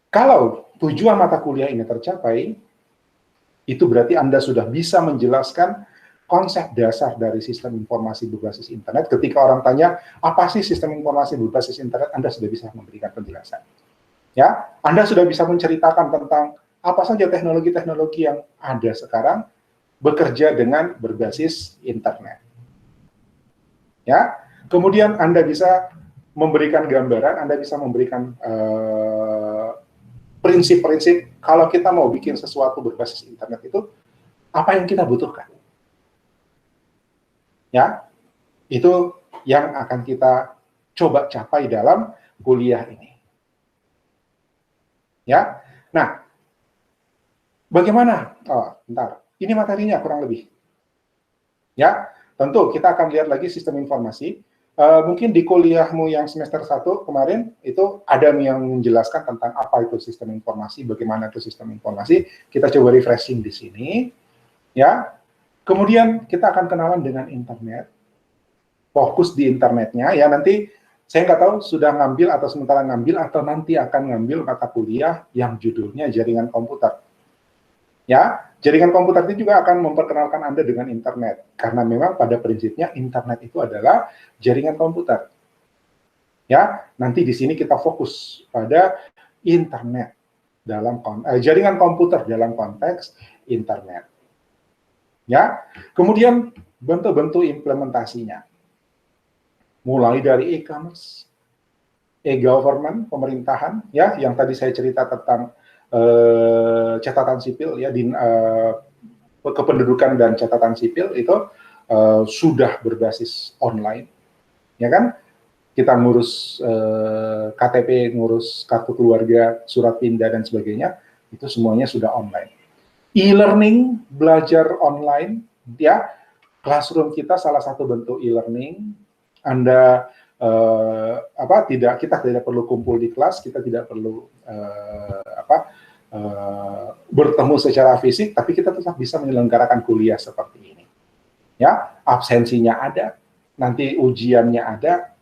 Kalau tujuan mata kuliah ini tercapai, itu berarti Anda sudah bisa menjelaskan konsep dasar dari sistem informasi berbasis internet. Ketika orang tanya, apa sih sistem informasi berbasis internet, Anda sudah bisa memberikan penjelasan. Ya, Anda sudah bisa menceritakan tentang apa saja teknologi-teknologi yang ada sekarang, bekerja dengan berbasis internet. Ya, kemudian Anda bisa memberikan gambaran, Anda bisa memberikan prinsip-prinsip kalau kita mau bikin sesuatu berbasis internet itu apa yang kita butuhkan. Ya, itu yang akan kita coba capai dalam kuliah ini. Ya, nah, bagaimana? Bentar. Ini materinya kurang lebih. Ya, tentu kita akan lihat lagi sistem informasi. Mungkin di kuliahmu yang semester 1 kemarin, itu ada yang menjelaskan tentang apa itu sistem informasi, bagaimana itu sistem informasi. Kita coba refreshing di sini. Ya, kemudian kita akan kenalan dengan internet. Fokus di internetnya. Ya, nanti saya nggak tahu sudah ngambil atau sementara ngambil, atau nanti akan ngambil mata kuliah yang judulnya jaringan komputer. Ya, jaringan komputer itu juga akan memperkenalkan Anda dengan internet, karena memang pada prinsipnya internet itu adalah jaringan komputer. Ya, nanti di sini kita fokus pada internet dalam jaringan komputer dalam konteks internet. Ya, kemudian bentuk-bentuk implementasinya, mulai dari e-commerce, e-government, pemerintahan, ya, yang tadi saya cerita tentang catatan sipil, ya, di kependudukan dan catatan sipil itu sudah berbasis online, ya kan? Kita ngurus KTP, ngurus kartu keluarga, surat pindah dan sebagainya, itu semuanya sudah online. E-learning, belajar online, ya, classroom kita salah satu bentuk e-learning. Anda kita tidak perlu kumpul di kelas, kita tidak perlu bertemu secara fisik, tapi kita tetap bisa menyelenggarakan kuliah seperti ini. Ya, absensinya ada, nanti ujiannya ada,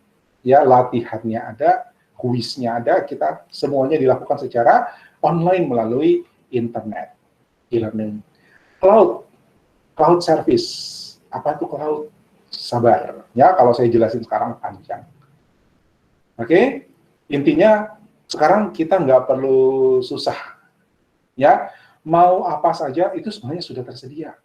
ya, latihannya ada, kuisnya ada, kita semuanya dilakukan secara online melalui internet, e-learning. Cloud service, apa itu cloud? Sabar, ya, kalau saya jelasin sekarang panjang. Oke, intinya sekarang kita nggak perlu susah, ya, mau apa saja itu sebenarnya sudah tersedia.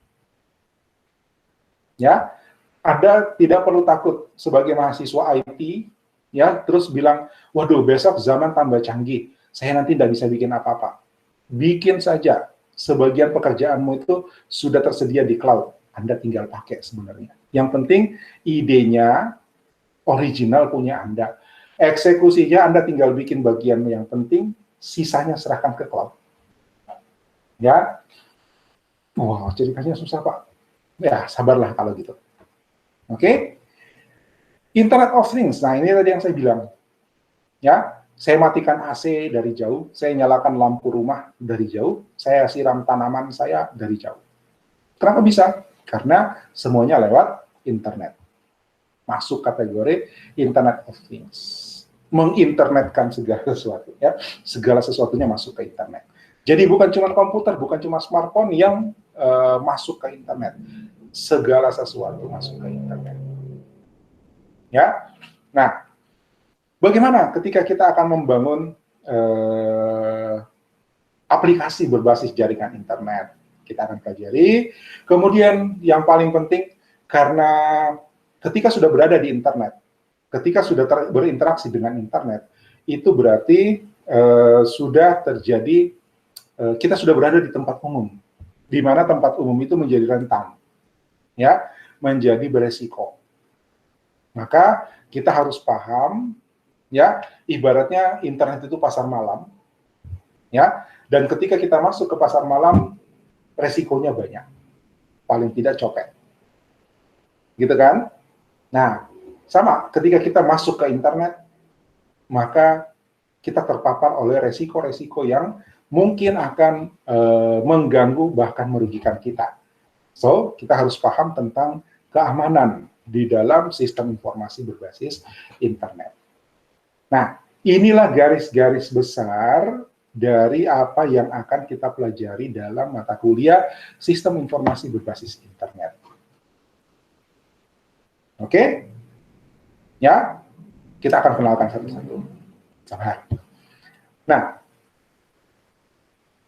Ya, Anda tidak perlu takut sebagai mahasiswa IT, ya, terus bilang, waduh, besok zaman tambah canggih, saya nanti tidak bisa bikin apa-apa. Bikin saja, sebagian pekerjaanmu itu sudah tersedia di cloud, Anda tinggal pakai sebenarnya. Yang penting idenya original punya Anda. Eksekusinya Anda tinggal bikin bagian yang penting, sisanya serahkan ke cloud. Ya, wah, ceritanya susah, Pak. Ya, sabarlah kalau gitu. Oke? Internet of Things. Nah, ini tadi yang saya bilang. Ya, saya matikan AC dari jauh, saya nyalakan lampu rumah dari jauh, saya siram tanaman saya dari jauh. Kenapa bisa? Karena semuanya lewat internet. Masuk kategori Internet of Things. Menginternetkan segala sesuatu, ya. Segala sesuatunya masuk ke internet. Jadi bukan cuma komputer, bukan cuma smartphone yang masuk ke internet. Segala sesuatu masuk ke internet. Ya. Nah, bagaimana ketika kita akan membangun aplikasi berbasis jaringan internet? Kita akan pelajari. Kemudian yang paling penting, karena ketika sudah berada di internet, ketika sudah berinteraksi dengan internet, itu berarti sudah terjadi, kita sudah berada di tempat umum, di mana tempat umum itu menjadi rentan, ya, menjadi beresiko. Maka kita harus paham, ya, ibaratnya internet itu pasar malam, ya, dan ketika kita masuk ke pasar malam, resikonya banyak, paling tidak copet, gitu kan? Nah, sama, ketika kita masuk ke internet, maka kita terpapar oleh resiko-resiko yang mungkin akan mengganggu bahkan merugikan kita. So, kita harus paham tentang keamanan di dalam sistem informasi berbasis internet. Nah, inilah garis-garis besar dari apa yang akan kita pelajari dalam mata kuliah sistem informasi berbasis internet. Oke? Ya, kita akan kenalkan satu-satu. Sabar. Nah,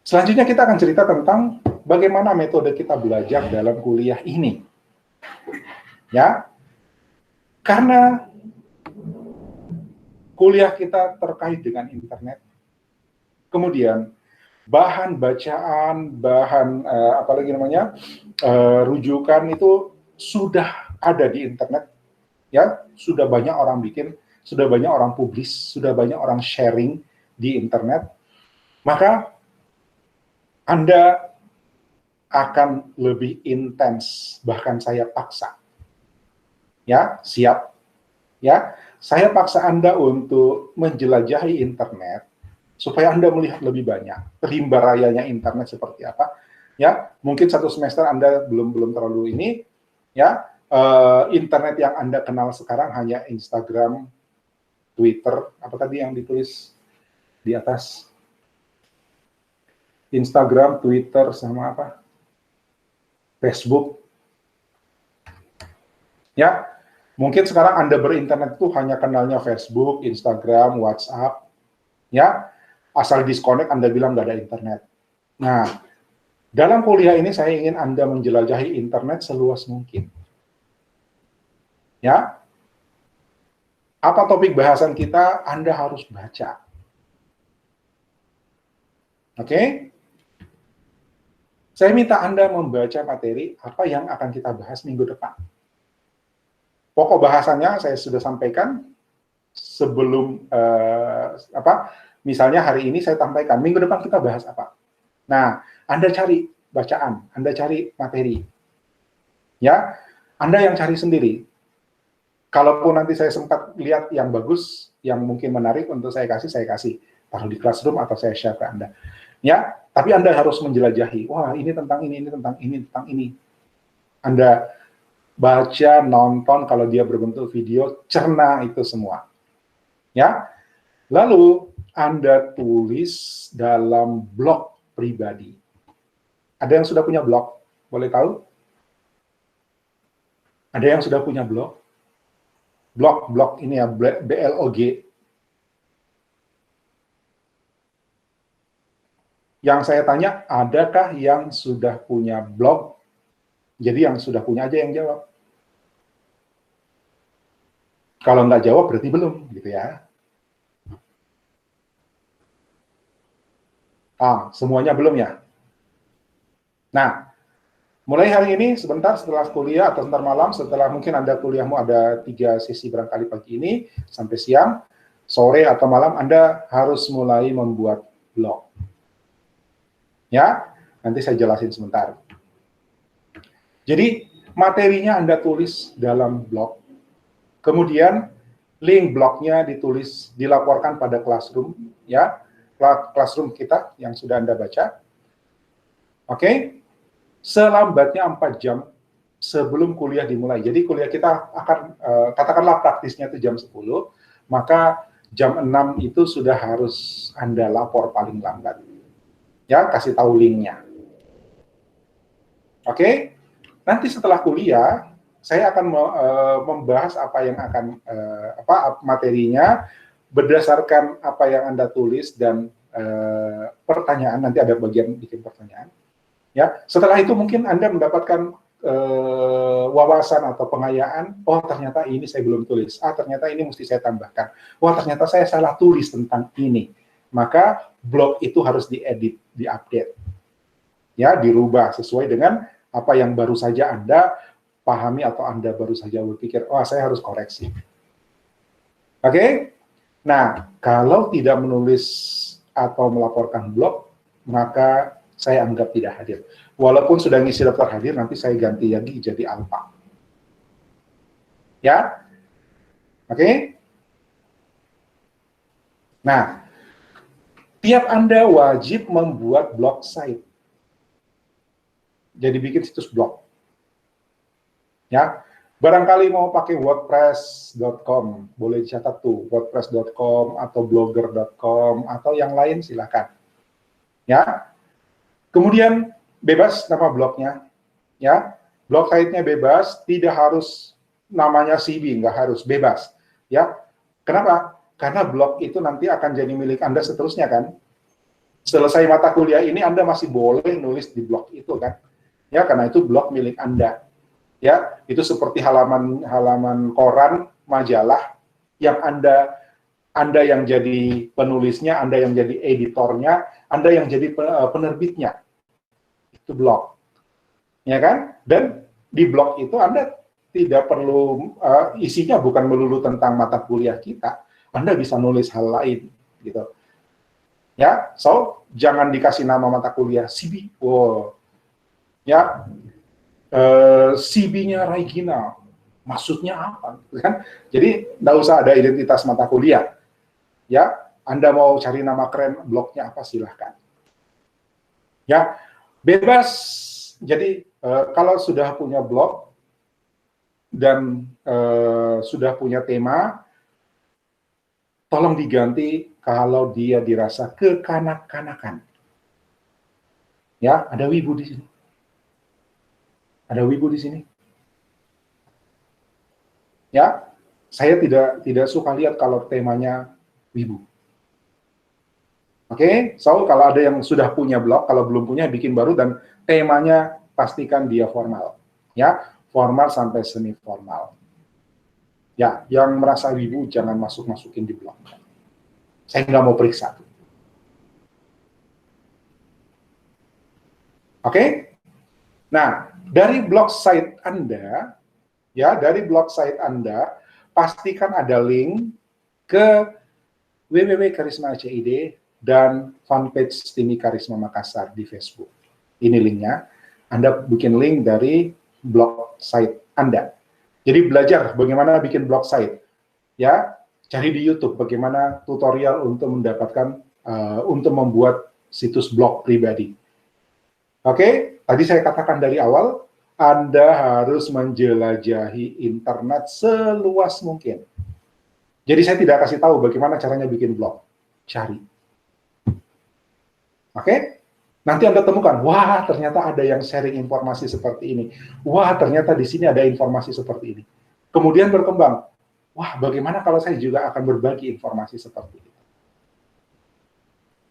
selanjutnya kita akan cerita tentang bagaimana metode kita belajar dalam kuliah ini. Ya, karena kuliah kita terkait dengan internet, kemudian bahan bacaan, bahan apalagi namanya rujukan itu sudah ada di internet, ya, sudah banyak orang bikin, sudah banyak orang publish, sudah banyak orang sharing di internet, maka Anda akan lebih intens, bahkan saya paksa. Ya, siap. Ya, saya paksa Anda untuk menjelajahi internet supaya Anda melihat lebih banyak rimba rayanya internet seperti apa. Ya, mungkin satu semester Anda belum terlalu ini, ya. Internet yang Anda kenal sekarang hanya Instagram, Twitter, apa tadi yang ditulis di atas? Instagram, Twitter, sama apa? Facebook. Ya, mungkin sekarang Anda berinternet itu hanya kenalnya Facebook, Instagram, WhatsApp. Ya, asal disconnect Anda bilang nggak ada internet. Nah, dalam kuliah ini saya ingin Anda menjelajahi internet seluas mungkin. Ya, apa topik bahasan kita, Anda harus baca. Oke? Saya minta Anda membaca materi apa yang akan kita bahas minggu depan. Pokok bahasannya saya sudah sampaikan sebelum misalnya hari ini saya sampaikan, minggu depan kita bahas apa. Nah, Anda cari bacaan, Anda cari materi. Ya, Anda yang cari sendiri. Kalaupun nanti saya sempat lihat yang bagus, yang mungkin menarik untuk saya kasih, taruh di classroom atau saya share ke Anda. Ya, tapi Anda harus menjelajahi. Wah, ini tentang ini tentang ini, tentang ini. Anda baca, nonton, kalau dia berbentuk video, cerna itu semua. Ya, lalu Anda tulis dalam blog pribadi. Ada yang sudah punya blog? Boleh tahu? Ada yang sudah punya blog? Blog ini ya, BLOG. Yang saya tanya, adakah yang sudah punya blog? Jadi yang sudah punya aja yang jawab. Kalau nggak jawab berarti belum, gitu ya. Semuanya belum ya? Nah, mulai hari ini, sebentar setelah kuliah atau sebentar malam, setelah mungkin Anda kuliahmu ada 3 sesi barangkali pagi ini, sampai siang, sore atau malam, Anda harus mulai membuat blog. Ya, nanti saya jelasin sebentar. Jadi, materinya Anda tulis dalam blog, kemudian link blognya ditulis, dilaporkan pada Classroom, ya, Classroom kita yang sudah Anda baca. Oke? Selambatnya 4 jam sebelum kuliah dimulai. Jadi kuliah kita akan, katakanlah praktisnya itu jam 10, maka jam 6 itu sudah harus Anda lapor paling lambat. Ya, kasih tahu linknya. Oke? Nanti setelah kuliah, saya akan membahas apa yang akan, materinya, berdasarkan apa yang Anda tulis dan pertanyaan, nanti ada bagian bikin pertanyaan. Ya, setelah itu mungkin Anda mendapatkan wawasan atau pengayaan, oh ternyata ini saya belum tulis, ternyata ini mesti saya tambahkan, wah ternyata saya salah tulis tentang ini, maka blog itu harus diedit, diupdate, ya, dirubah sesuai dengan apa yang baru saja Anda pahami atau Anda baru saja berpikir, oh saya harus koreksi. Oke? Nah, kalau tidak menulis atau melaporkan blog, maka saya anggap tidak hadir. Walaupun sudah ngisi daftar hadir, nanti saya ganti lagi jadi alpha. Ya? Oke? Nah, tiap Anda wajib membuat blog site. Jadi bikin situs blog. Ya, barangkali mau pakai wordpress.com, boleh dicatat tuh, wordpress.com atau blogger.com atau yang lain silakan. Ya. Kemudian bebas nama blognya, ya. Blog site-nya bebas, tidak harus namanya CB, nggak harus, bebas. Ya. Kenapa? Karena blog itu nanti akan jadi milik Anda seterusnya kan. Selesai mata kuliah ini Anda masih boleh nulis di blog itu kan. Ya, karena itu blog milik Anda. Ya, itu seperti halaman koran, majalah yang Anda yang jadi penulisnya, Anda yang jadi editornya, Anda yang jadi penerbitnya. Itu blog. Ya kan? Dan di blog itu Anda tidak perlu, isinya bukan melulu tentang mata kuliah kita. Anda bisa nulis hal lain gitu. Ya, so jangan dikasih nama mata kuliah CB. Wow. Ya, CB-nya Regina, maksudnya apa? Kan? Jadi, nggak usah ada identitas mata kuliah. Ya, Anda mau cari nama keren, blognya apa, silahkan. Ya, bebas. Jadi, kalau sudah punya blog dan sudah punya tema, tolong diganti kalau dia dirasa kekanak-kanakan. Ya, ada wibu di sini. Ada wibu di sini. Ya, saya tidak suka lihat kalau temanya wibu. Oke, so kalau ada yang sudah punya blog, kalau belum punya bikin baru dan temanya pastikan dia formal. Ya, formal sampai semi formal. Ya, yang merasa wibu jangan masukin di blog. Saya nggak mau periksa. Oke? Nah, dari blog site Anda, ya, dari blog site Anda, pastikan ada link ke www.karisma.cid dan fanpage Timi Karisma Makassar di Facebook. Ini linknya. Anda bikin link dari blog site Anda. Jadi belajar bagaimana bikin blog site. Ya, cari di YouTube bagaimana tutorial untuk mendapatkan, untuk membuat situs blog pribadi. Oke, tadi saya katakan dari awal, Anda harus menjelajahi internet seluas mungkin. Jadi saya tidak kasih tahu bagaimana caranya bikin blog. Cari. Oke? Nanti Anda temukan, wah ternyata ada yang sharing informasi seperti ini. Wah ternyata di sini ada informasi seperti ini. Kemudian berkembang, wah bagaimana kalau saya juga akan berbagi informasi seperti ini.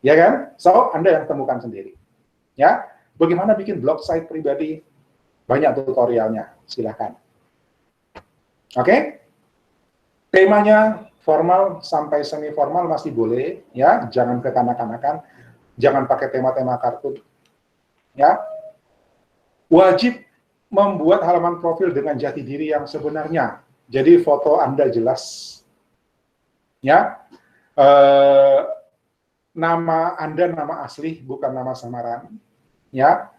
Ya kan? So, Anda yang temukan sendiri. Ya. Bagaimana bikin blog site pribadi? Banyak tutorialnya, silakan. Oke? Temanya formal sampai semi formal masih boleh, ya, jangan kekanak-kanakan, jangan pakai tema-tema kartun, ya. Wajib membuat halaman profil dengan jati diri yang sebenarnya. Jadi foto Anda jelas, ya. Nama Anda nama asli, bukan nama samaran, ya.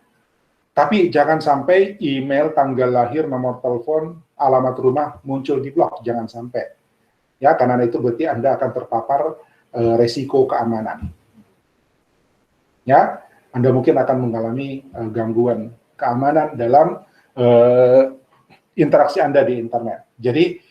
Tapi jangan sampai email, tanggal lahir, nomor telepon, alamat rumah muncul di blog, jangan sampai. Ya, karena itu berarti Anda akan terpapar resiko keamanan. Ya, Anda mungkin akan mengalami gangguan keamanan dalam interaksi Anda di internet. Jadi,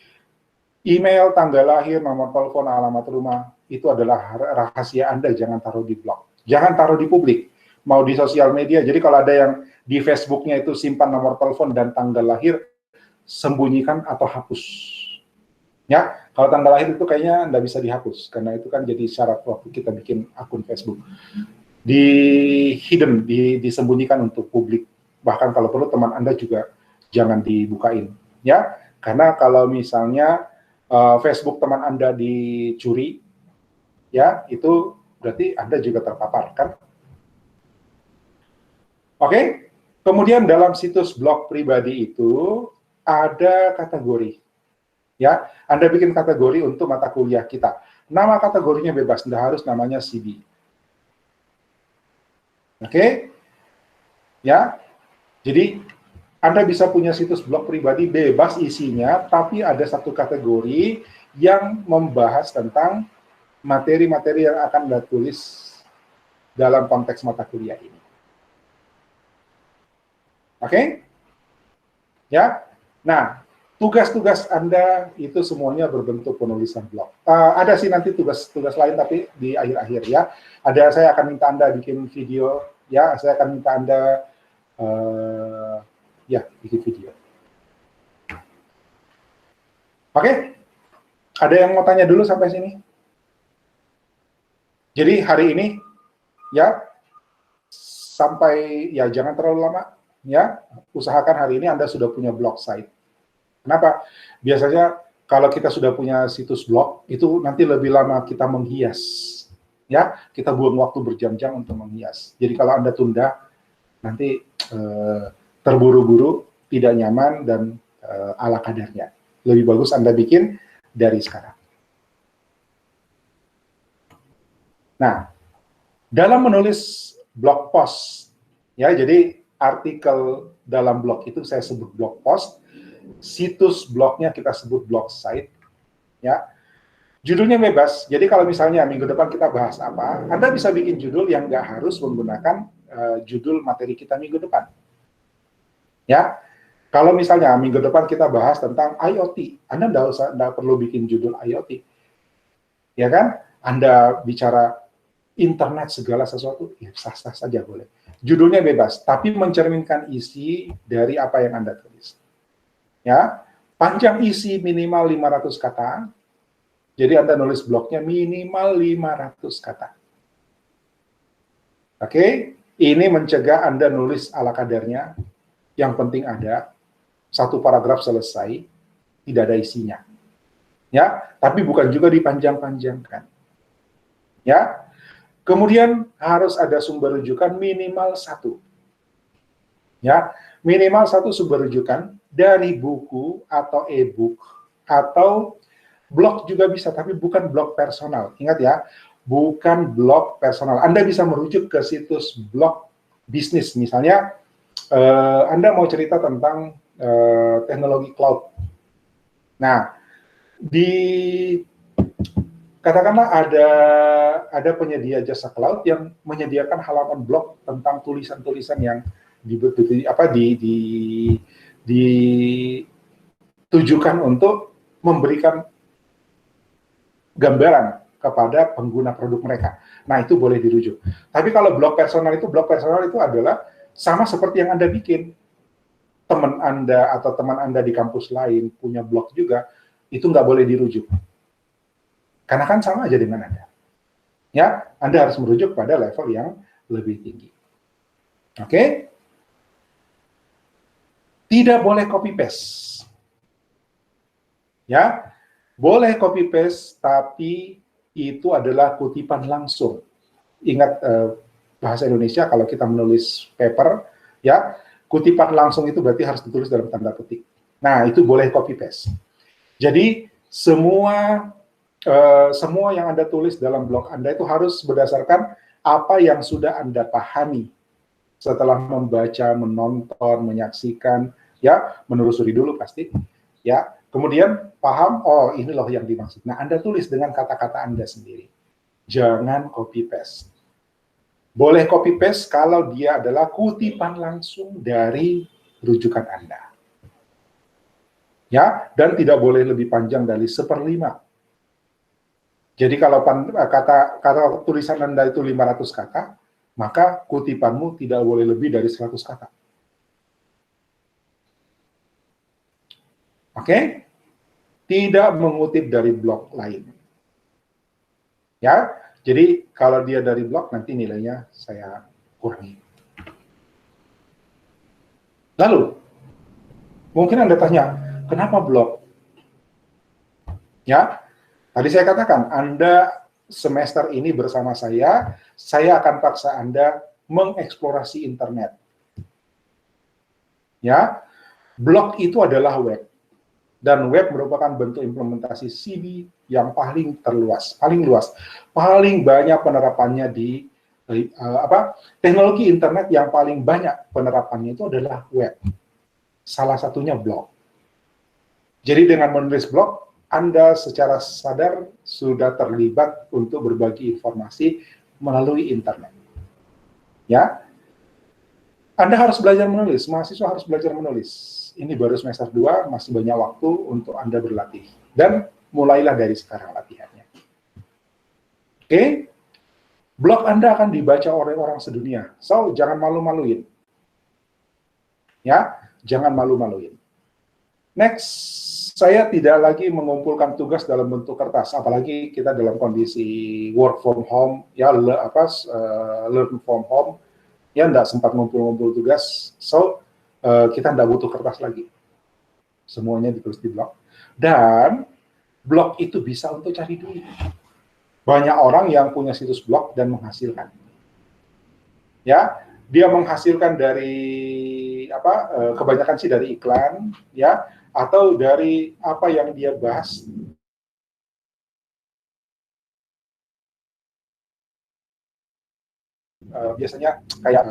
email, tanggal lahir, nomor telepon, alamat rumah, itu adalah rahasia Anda, jangan taruh di blog. Jangan taruh di publik, mau di sosial media. Jadi kalau ada yang di Facebooknya itu simpan nomor telepon dan tanggal lahir, sembunyikan atau hapus. Ya, kalau tanggal lahir itu kayaknya nggak bisa dihapus, karena itu kan jadi syarat waktu kita bikin akun Facebook. Di hidden, disembunyikan untuk publik. Bahkan kalau perlu teman Anda juga jangan dibukain. Ya, karena kalau misalnya Facebook teman Anda dicuri, ya, itu berarti Anda juga terpapar, kan? Oke, kemudian dalam situs blog pribadi itu ada kategori. Ya, Anda bikin kategori untuk mata kuliah kita. Nama kategorinya bebas, tidak harus namanya CB. Oke? Ya, jadi Anda bisa punya situs blog pribadi bebas isinya, tapi ada satu kategori yang membahas tentang materi-materi yang akan Anda tulis dalam konteks mata kuliah ini. Oke? Ya. Nah, tugas-tugas Anda itu semuanya berbentuk penulisan blog. Ada sih nanti tugas-tugas lain, tapi di akhir-akhir, ya. Saya akan minta Anda bikin video, ya. Saya akan minta Anda bikin video. Oke? Ada yang mau tanya dulu sampai sini? Jadi hari ini, ya, sampai, ya, jangan terlalu lama, ya, usahakan hari ini Anda sudah punya blog site. Kenapa? Biasanya kalau kita sudah punya situs blog, itu nanti lebih lama kita menghias, ya, kita buang waktu berjam-jam untuk menghias. Jadi kalau Anda tunda, nanti terburu-buru, tidak nyaman, dan ala kadarnya. Lebih bagus Anda bikin dari sekarang. Nah, dalam menulis blog post, ya, jadi artikel dalam blog itu saya sebut blog post, situs blognya kita sebut blog site, ya. Judulnya bebas, jadi kalau misalnya minggu depan kita bahas apa, Anda bisa bikin judul yang nggak harus menggunakan judul materi kita minggu depan. Ya, kalau misalnya minggu depan kita bahas tentang IoT, Anda nggak perlu bikin judul IoT. Ya kan? Anda bicara internet segala sesuatu, ya sah-sah saja boleh. Judulnya bebas, tapi mencerminkan isi dari apa yang Anda tulis. Ya, panjang isi minimal 500 kata, jadi Anda nulis blognya minimal 500 kata. Oke, ini mencegah Anda nulis ala kadarnya, yang penting ada, satu paragraf selesai, tidak ada isinya. Ya, tapi bukan juga dipanjang-panjangkan. Ya, kemudian harus ada sumber rujukan minimal 1. Ya, minimal 1 sumber rujukan dari buku atau e-book atau blog juga bisa, tapi bukan blog personal. Ingat ya, bukan blog personal. Anda bisa merujuk ke situs blog bisnis. Misalnya, Anda mau cerita tentang teknologi cloud. Nah, katakanlah ada penyedia jasa cloud yang menyediakan halaman blog tentang tulisan-tulisan yang ditujukan untuk memberikan gambaran kepada pengguna produk mereka. Nah, itu boleh dirujuk. Tapi kalau blog personal itu adalah sama seperti yang Anda bikin. Teman Anda atau teman Anda di kampus lain punya blog juga, itu nggak boleh dirujuk. Karena kan sama aja dengan Anda. Ya, Anda harus merujuk pada level yang lebih tinggi. Oke? Tidak boleh copy paste. Ya. Boleh copy paste, tapi itu adalah kutipan langsung. Ingat bahasa Indonesia kalau kita menulis paper, ya kutipan langsung itu berarti harus ditulis dalam tanda petik. Nah, itu boleh copy paste. Jadi semua yang Anda tulis dalam blog Anda itu harus berdasarkan apa yang sudah Anda pahami setelah membaca, menonton, menyaksikan, ya, menelusuri dulu pasti, ya. Kemudian paham, oh ini loh yang dimaksud. Nah, Anda tulis dengan kata-kata Anda sendiri. Jangan copy paste. Boleh copy paste kalau dia adalah kutipan langsung dari rujukan Anda. Ya, dan tidak boleh lebih panjang dari 1/5. Jadi kalau kata tulisan Anda itu 500 kata, maka kutipanmu tidak boleh lebih dari 100 kata. Oke? Tidak mengutip dari blog lain. Ya, jadi kalau dia dari blog, nanti nilainya saya kurangi. Lalu, mungkin Anda tanya, kenapa blog? Ya, tadi saya katakan, Anda semester ini bersama saya akan paksa Anda mengeksplorasi internet. Ya, blog itu adalah web. Dan web merupakan bentuk implementasi CV yang paling luas, paling banyak penerapannya di teknologi internet yang paling banyak penerapannya itu adalah web. Salah satunya blog. Jadi dengan menulis blog, Anda secara sadar sudah terlibat untuk berbagi informasi melalui internet. Ya, Anda harus belajar menulis, mahasiswa harus belajar menulis. Ini baru semester 2, masih banyak waktu untuk Anda berlatih. Dan mulailah dari sekarang latihannya. Oke? Blog Anda akan dibaca oleh orang sedunia. So, jangan malu-maluin. Ya, jangan malu-maluin. Next, saya tidak lagi mengumpulkan tugas dalam bentuk kertas, apalagi kita dalam kondisi work from home, ya learn from home, ya nggak sempat ngumpul-ngumpul tugas. So, kita nggak butuh kertas lagi. Semuanya ditulis di blog. Dan blog itu bisa untuk cari duit. Banyak orang yang punya situs blog dan menghasilkan. Ya, dia menghasilkan dari kebanyakan sih dari iklan, ya, atau dari apa yang dia bahas. Biasanya kayak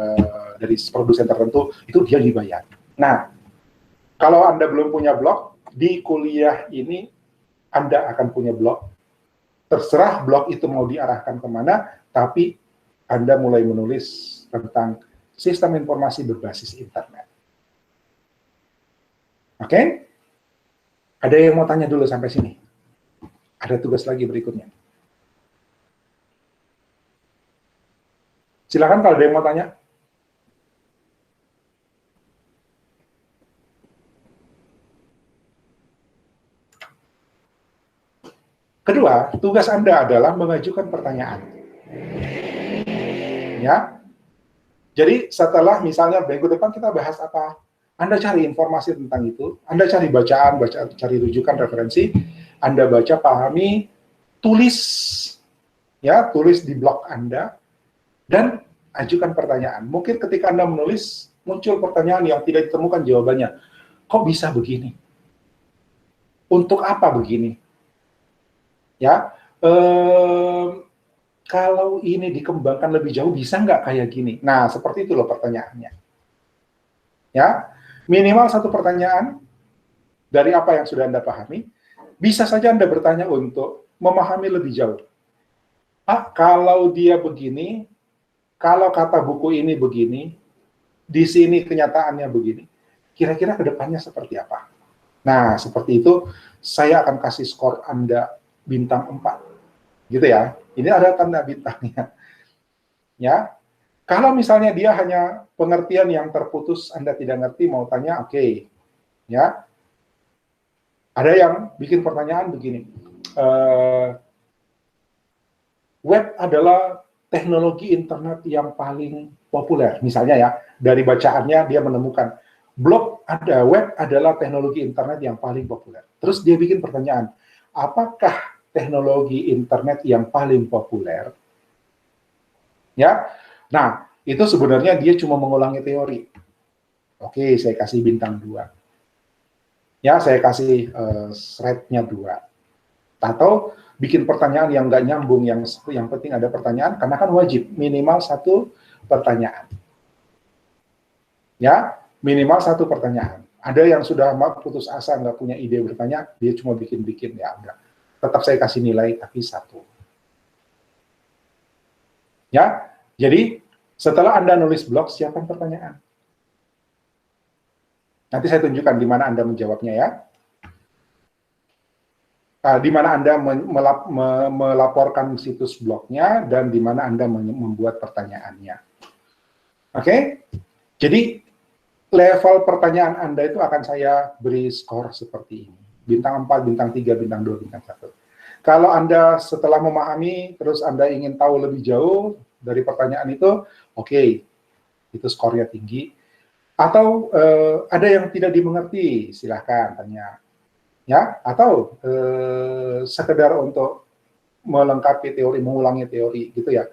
dari produsen tertentu, itu dia dibayar. Nah, kalau Anda belum punya blog, di kuliah ini Anda akan punya blog. Terserah blog itu mau diarahkan kemana, tapi Anda mulai menulis tentang sistem informasi berbasis internet. Oke? Ada yang mau tanya dulu sampai sini? Ada tugas lagi berikutnya. Silakan kalau ada yang mau tanya. Kedua, tugas Anda adalah mengajukan pertanyaan. Ya. Jadi setelah misalnya minggu depan kita bahas apa, Anda cari informasi tentang itu, Anda cari bacaan, cari rujukan referensi, Anda baca, pahami, tulis di blog Anda, dan ajukan pertanyaan. Mungkin ketika Anda menulis, muncul pertanyaan yang tidak ditemukan jawabannya. Kok bisa begini? Untuk apa begini? Ya, kalau ini dikembangkan lebih jauh, bisa nggak kayak gini? Nah, seperti itu loh pertanyaannya. Ya, minimal satu pertanyaan dari apa yang sudah Anda pahami. Bisa saja Anda bertanya untuk memahami lebih jauh. Pak, kalau dia begini, kalau kata buku ini begini, di sini kenyataannya begini, kira-kira ke depannya seperti apa? Nah, seperti itu, saya akan kasih skor Anda bintang 4. Gitu ya. Ini ada tanda bintangnya. Ya. Kalau misalnya dia hanya pengertian yang terputus, Anda tidak ngerti, mau tanya, oke. Ya. Ada yang bikin pertanyaan begini. Web adalah teknologi internet yang paling populer, misalnya ya, dari bacaannya dia menemukan web adalah teknologi internet yang paling populer. Terus dia bikin pertanyaan, apakah teknologi internet yang paling populer? Ya, nah itu sebenarnya dia cuma mengulangi teori. Oke, saya kasih bintang 2. Ya, saya kasih thread-nya 2. Atau bikin pertanyaan yang nggak nyambung, yang penting ada pertanyaan, karena kan wajib minimal 1 pertanyaan. Ya, minimal 1 pertanyaan. Ada yang sudah putus asa, nggak punya ide bertanya, dia cuma bikin-bikin, ya enggak. Tetap saya kasih nilai, tapi 1. Ya, jadi setelah Anda nulis blog, siapkan pertanyaan. Nanti saya tunjukkan di mana Anda menjawabnya ya. Di mana Anda melaporkan situs blognya, dan di mana Anda membuat pertanyaannya. Oke? Jadi, level pertanyaan Anda itu akan saya beri skor seperti ini. Bintang 4, bintang 3, bintang 2, bintang 1. Kalau Anda setelah memahami, terus Anda ingin tahu lebih jauh dari pertanyaan itu, oke, itu skornya tinggi. Atau ada yang tidak dimengerti, silahkan tanya. Ya, atau sekedar untuk melengkapi teori, mengulangi teori, gitu ya.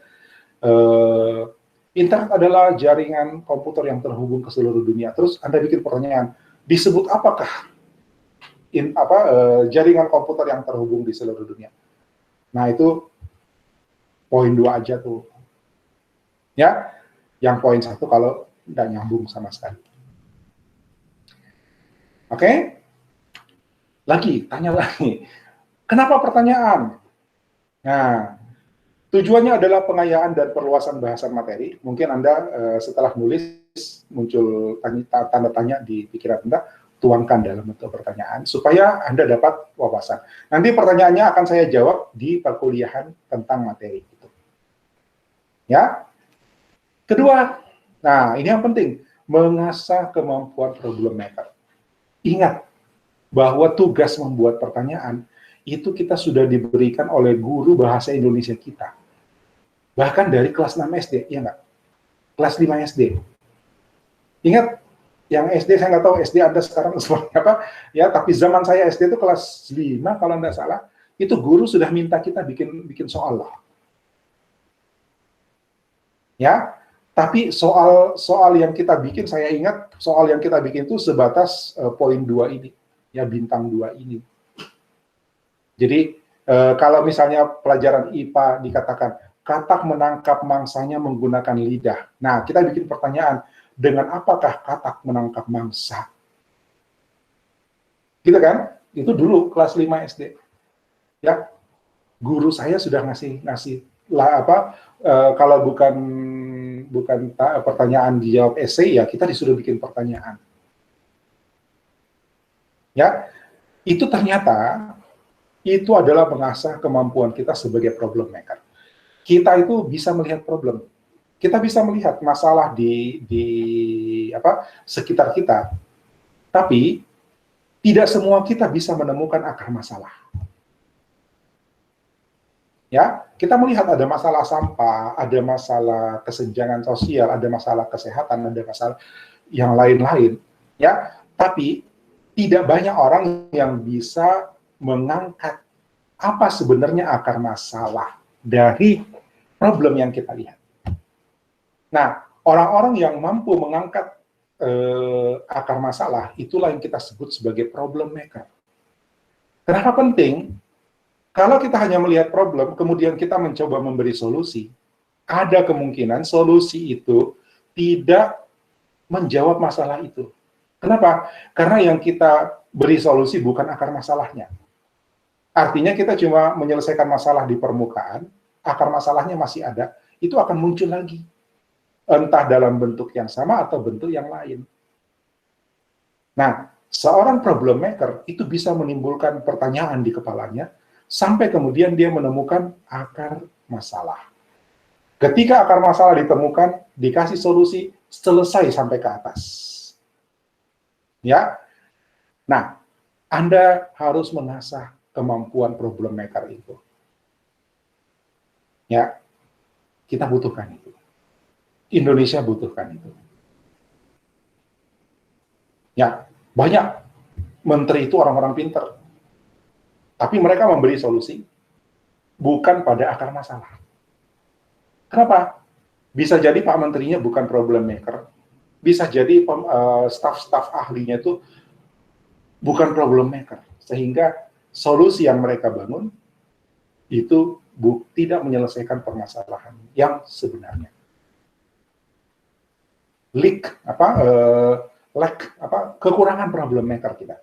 Internet adalah jaringan komputer yang terhubung ke seluruh dunia. Terus Anda bikin pertanyaan, disebut apakah jaringan komputer yang terhubung di seluruh dunia? Nah, itu poin 2 aja tuh. Ya, yang poin 1 kalau tidak nyambung sama sekali. Oke? Tanya lagi. Kenapa pertanyaan? Nah, tujuannya adalah pengayaan dan perluasan bahasan materi. Mungkin Anda setelah nulis muncul tanda tanya di pikiran Anda, tuangkan dalam bentuk pertanyaan supaya Anda dapat wawasan. Nanti pertanyaannya akan saya jawab di perkuliahan tentang materi itu. Ya. Kedua, nah ini yang penting, mengasah kemampuan problem maker. Ingat bahwa tugas membuat pertanyaan itu kita sudah diberikan oleh guru bahasa Indonesia kita. Bahkan dari kelas 6 SD, ya enggak? Kelas 5 SD. Ingat, yang SD saya nggak tahu SD Anda sekarang seperti apa, ya, tapi zaman saya SD itu kelas 5 kalau nggak salah, itu guru sudah minta kita bikin soal loh. Ya, tapi soal yang kita bikin, saya ingat soal yang kita bikin itu sebatas poin 2 ini, ya, bintang 2 ini. Jadi kalau misalnya pelajaran IPA dikatakan katak menangkap mangsanya menggunakan lidah. Nah, kita bikin pertanyaan, dengan apakah katak menangkap mangsa? Gitu kan? Itu dulu kelas 5 SD. Ya, guru saya sudah ngasih kalau bukan pertanyaan dijawab esai, ya kita disuruh bikin pertanyaan. Ya, itu ternyata itu adalah mengasah kemampuan kita sebagai problem maker. Kita itu bisa melihat problem. Kita bisa melihat masalah di sekitar kita. Tapi tidak semua kita bisa menemukan akar masalah. Ya, kita melihat ada masalah sampah, ada masalah kesenjangan sosial, ada masalah kesehatan, ada masalah yang lain-lain. Ya, tapi tidak banyak orang yang bisa mengangkat apa sebenarnya akar masalah dari problem yang kita lihat. Nah, orang-orang yang mampu mengangkat akar masalah, itulah yang kita sebut sebagai problem maker. Kenapa penting? Kalau kita hanya melihat problem, kemudian kita mencoba memberi solusi, ada kemungkinan solusi itu tidak menjawab masalah itu. Kenapa? Karena yang kita beri solusi bukan akar masalahnya. Artinya kita cuma menyelesaikan masalah di permukaan, akar masalahnya masih ada, itu akan muncul lagi. Entah dalam bentuk yang sama atau bentuk yang lain. Nah, seorang problem maker itu bisa menimbulkan pertanyaan di kepalanya, sampai kemudian dia menemukan akar masalah. Ketika akar masalah ditemukan, dikasih solusi, selesai sampai ke atas. Ya, nah, Anda harus mengasah kemampuan problem maker itu. Ya, kita butuhkan itu. Indonesia butuhkan itu. Ya, banyak menteri itu orang-orang pintar. Tapi mereka memberi solusi bukan pada akar masalah. Kenapa? Bisa jadi Pak Menterinya bukan problem maker, bisa jadi staf-staf ahlinya itu bukan problem maker, sehingga solusi yang mereka bangun itu tidak menyelesaikan permasalahan yang sebenarnya. Kekurangan problem maker kita.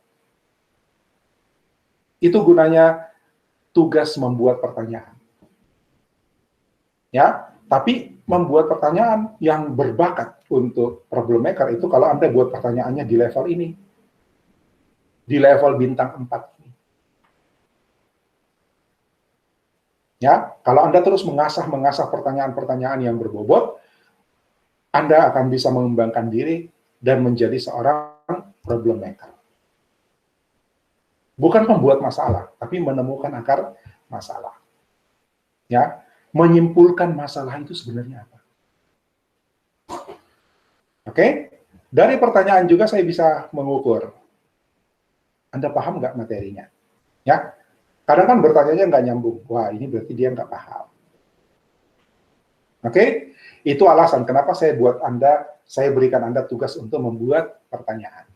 Itu gunanya tugas membuat pertanyaan. Ya, tapi membuat pertanyaan yang berbakat untuk problem maker itu kalau Anda buat pertanyaannya di level ini. Di level bintang 4 ini. Ya, kalau Anda terus mengasah pertanyaan-pertanyaan yang berbobot, Anda akan bisa mengembangkan diri dan menjadi seorang problem maker. Bukan pembuat masalah, tapi menemukan akar masalah. Ya, menyimpulkan masalah itu sebenarnya apa. Oke? Dari pertanyaan juga saya bisa mengukur. Anda paham nggak materinya? Ya, kadang kan bertanyanya nggak nyambung. Wah, ini berarti dia nggak paham. Oke? Itu alasan kenapa saya berikan Anda tugas untuk membuat pertanyaan.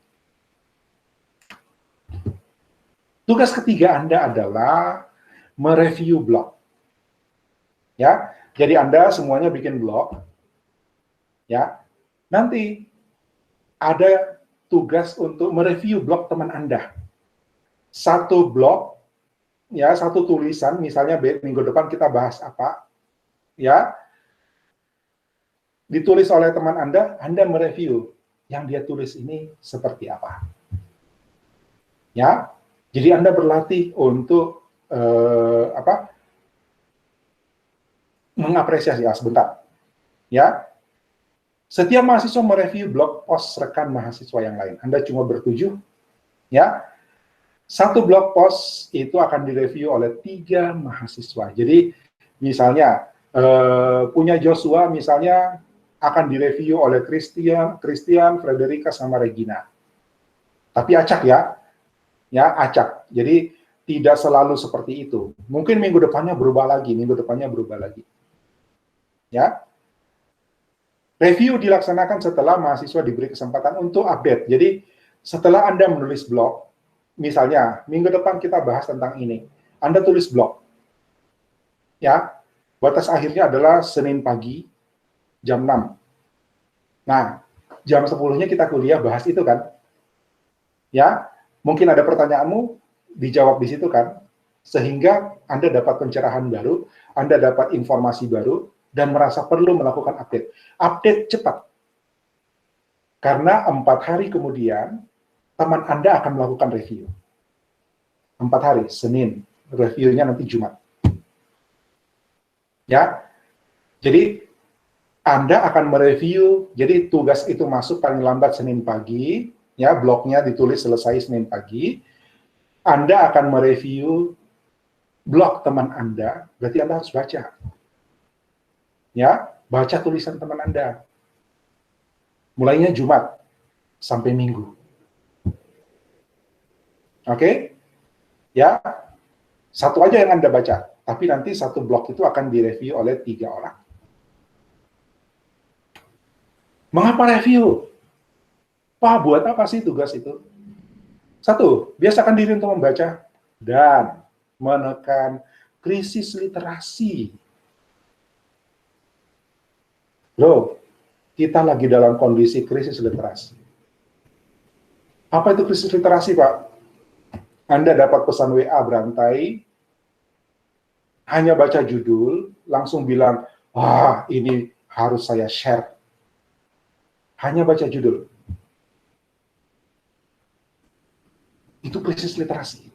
Tugas ketiga Anda adalah mereview blog. Ya, jadi Anda semuanya bikin blog. Ya, nanti ada tugas untuk mereview blog teman Anda. Satu blog, ya, satu tulisan, misalnya minggu depan kita bahas apa, ya, ditulis oleh teman Anda mereview yang dia tulis ini seperti apa. Ya, jadi Anda berlatih untuk mengapresiasi. Sebentar, ya. Setiap mahasiswa mereview blog post rekan mahasiswa yang lain. Anda cuma bertujuh, ya. Satu blog post itu akan direview oleh 3 mahasiswa. Jadi, misalnya punya Joshua, misalnya akan direview oleh Christian, Frederica, sama Regina. Tapi acak ya acak. Jadi tidak selalu seperti itu. Mungkin minggu depannya berubah lagi. Ya, review dilaksanakan setelah mahasiswa diberi kesempatan untuk update. Jadi setelah Anda menulis blog, misalnya minggu depan kita bahas tentang ini, Anda tulis blog. Ya, batas akhirnya adalah Senin pagi jam 6. Nah, jam 10-nya kita kuliah bahas itu kan. Ya, mungkin ada pertanyaanmu dijawab di situ kan. Sehingga Anda dapat pencerahan baru, Anda dapat informasi baru, dan merasa perlu melakukan update. Update cepat. Karena 4 hari kemudian, teman Anda akan melakukan review. 4 hari, Senin. Reviewnya nanti Jumat. Ya, jadi Anda akan mereview, jadi tugas itu masuk paling lambat Senin pagi, ya, blognya ditulis selesai Senin pagi, Anda akan mereview blog teman Anda, berarti Anda harus baca. Ya, baca tulisan teman Anda. Mulainya Jumat sampai Minggu. Oke? Ya, satu aja yang Anda baca, tapi nanti satu blog itu akan direview oleh 3 orang. Mengapa review? Pak, buat apa sih tugas itu? 1, biasakan diri untuk membaca dan menekan krisis literasi. Loh, kita lagi dalam kondisi krisis literasi. Apa itu krisis literasi, Pak? Anda dapat pesan WA berantai, hanya baca judul, langsung bilang, wah, ini harus saya share. Hanya baca judul. Itu krisis literasi.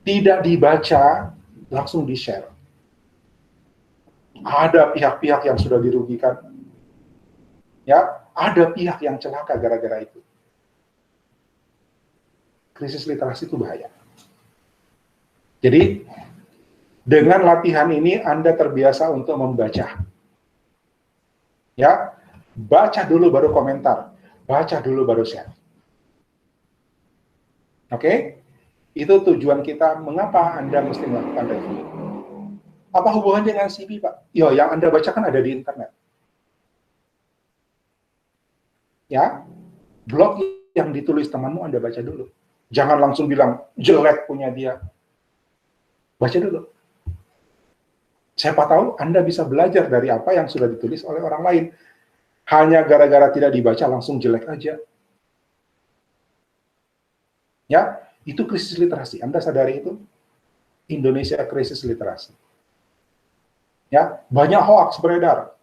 Tidak dibaca, langsung di-share. Ada pihak-pihak yang sudah dirugikan. Ya, ada pihak yang celaka gara-gara itu. Krisis literasi itu bahaya. Jadi, dengan latihan ini Anda terbiasa untuk membaca. Ya, baca dulu baru komentar, baca dulu baru share. Oke? Itu tujuan kita, mengapa Anda mesti melakukan review. Apa hubungannya dengan CV, Pak? Yo, yang Anda bacakan ada di internet. Ya, blog yang ditulis temanmu Anda baca dulu. Jangan langsung bilang, jelek punya dia. Baca dulu. Siapa tahu Anda bisa belajar dari apa yang sudah ditulis oleh orang lain. Hanya gara-gara tidak dibaca langsung jelek aja. Ya, itu krisis literasi. Anda sadari itu? Indonesia krisis literasi. Ya, banyak hoax beredar.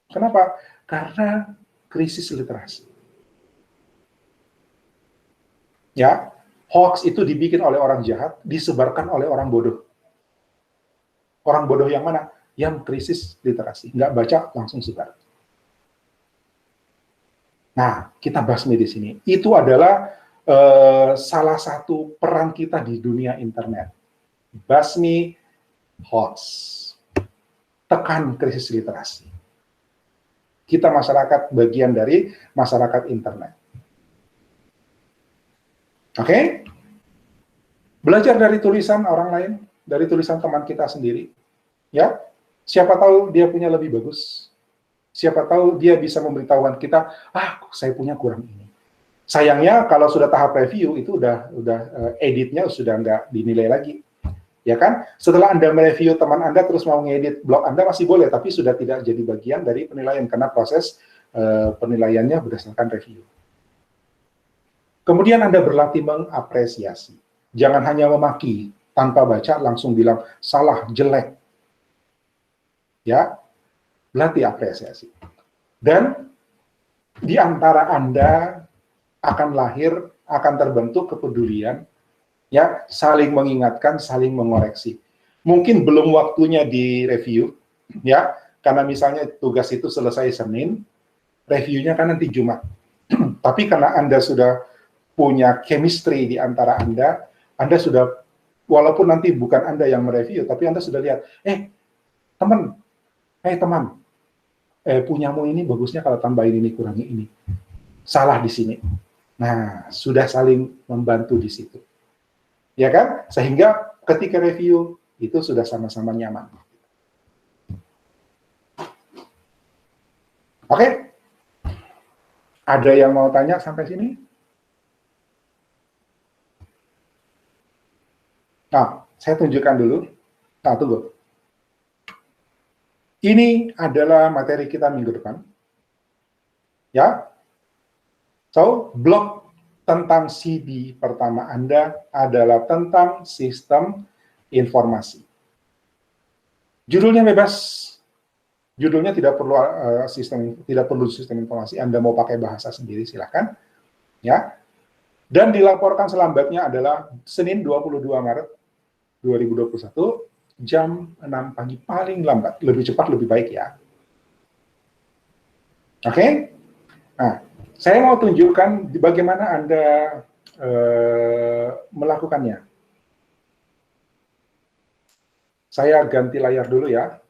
Kenapa? Karena krisis literasi. Ya, hoax itu dibikin oleh orang jahat, disebarkan oleh orang bodoh. Orang bodoh yang mana? Yang krisis literasi. Nggak baca, langsung sebar. Nah, kita basmi di sini. Itu adalah salah satu peran kita di dunia internet. Basmi hoax. Tekan krisis literasi. Kita masyarakat bagian dari masyarakat internet. Oke? Belajar dari tulisan orang lain, dari tulisan teman kita sendiri. Ya, siapa tahu dia punya lebih bagus. Siapa tahu dia bisa memberitahukan kita, saya punya kurang ini. Sayangnya kalau sudah tahap review itu udah editnya sudah nggak dinilai lagi. Ya kan? Setelah Anda mereview teman Anda terus mau ngedit blog Anda masih boleh, tapi sudah tidak jadi bagian dari penilaian karena proses penilaiannya berdasarkan review. Kemudian Anda berlatih mengapresiasi. Jangan hanya memaki tanpa baca langsung bilang salah, jelek. Ya, latih apresiasi. Dan di antara Anda akan lahir, akan terbentuk kepedulian, ya, saling mengingatkan, saling mengoreksi. Mungkin belum waktunya di review, ya, karena misalnya tugas itu selesai Senin, reviewnya kan nanti Jumat. Tapi karena Anda sudah punya chemistry di antara Anda sudah, walaupun nanti bukan Anda yang mereview, tapi Anda sudah lihat, teman, punyamu ini bagusnya kalau tambahin ini, kurangi ini. Salah di sini. Nah, sudah saling membantu di situ. Ya kan? Sehingga ketika review, itu sudah sama-sama nyaman. Oke? Ada yang mau tanya sampai sini? Nah, saya tunjukkan dulu. Nah, tunggu. Ini adalah materi kita minggu depan. Ya. So, blog tentang CV pertama Anda adalah tentang sistem informasi. Judulnya bebas. Judulnya tidak perlu sistem informasi. Anda mau pakai bahasa sendiri silakan. Ya. Dan dilaporkan selambatnya adalah Senin 22 Maret 2021 jam 6 pagi paling lambat. Lebih cepat lebih baik ya. Oke? Nah, saya mau tunjukkan bagaimana Anda melakukannya. Saya ganti layar dulu ya.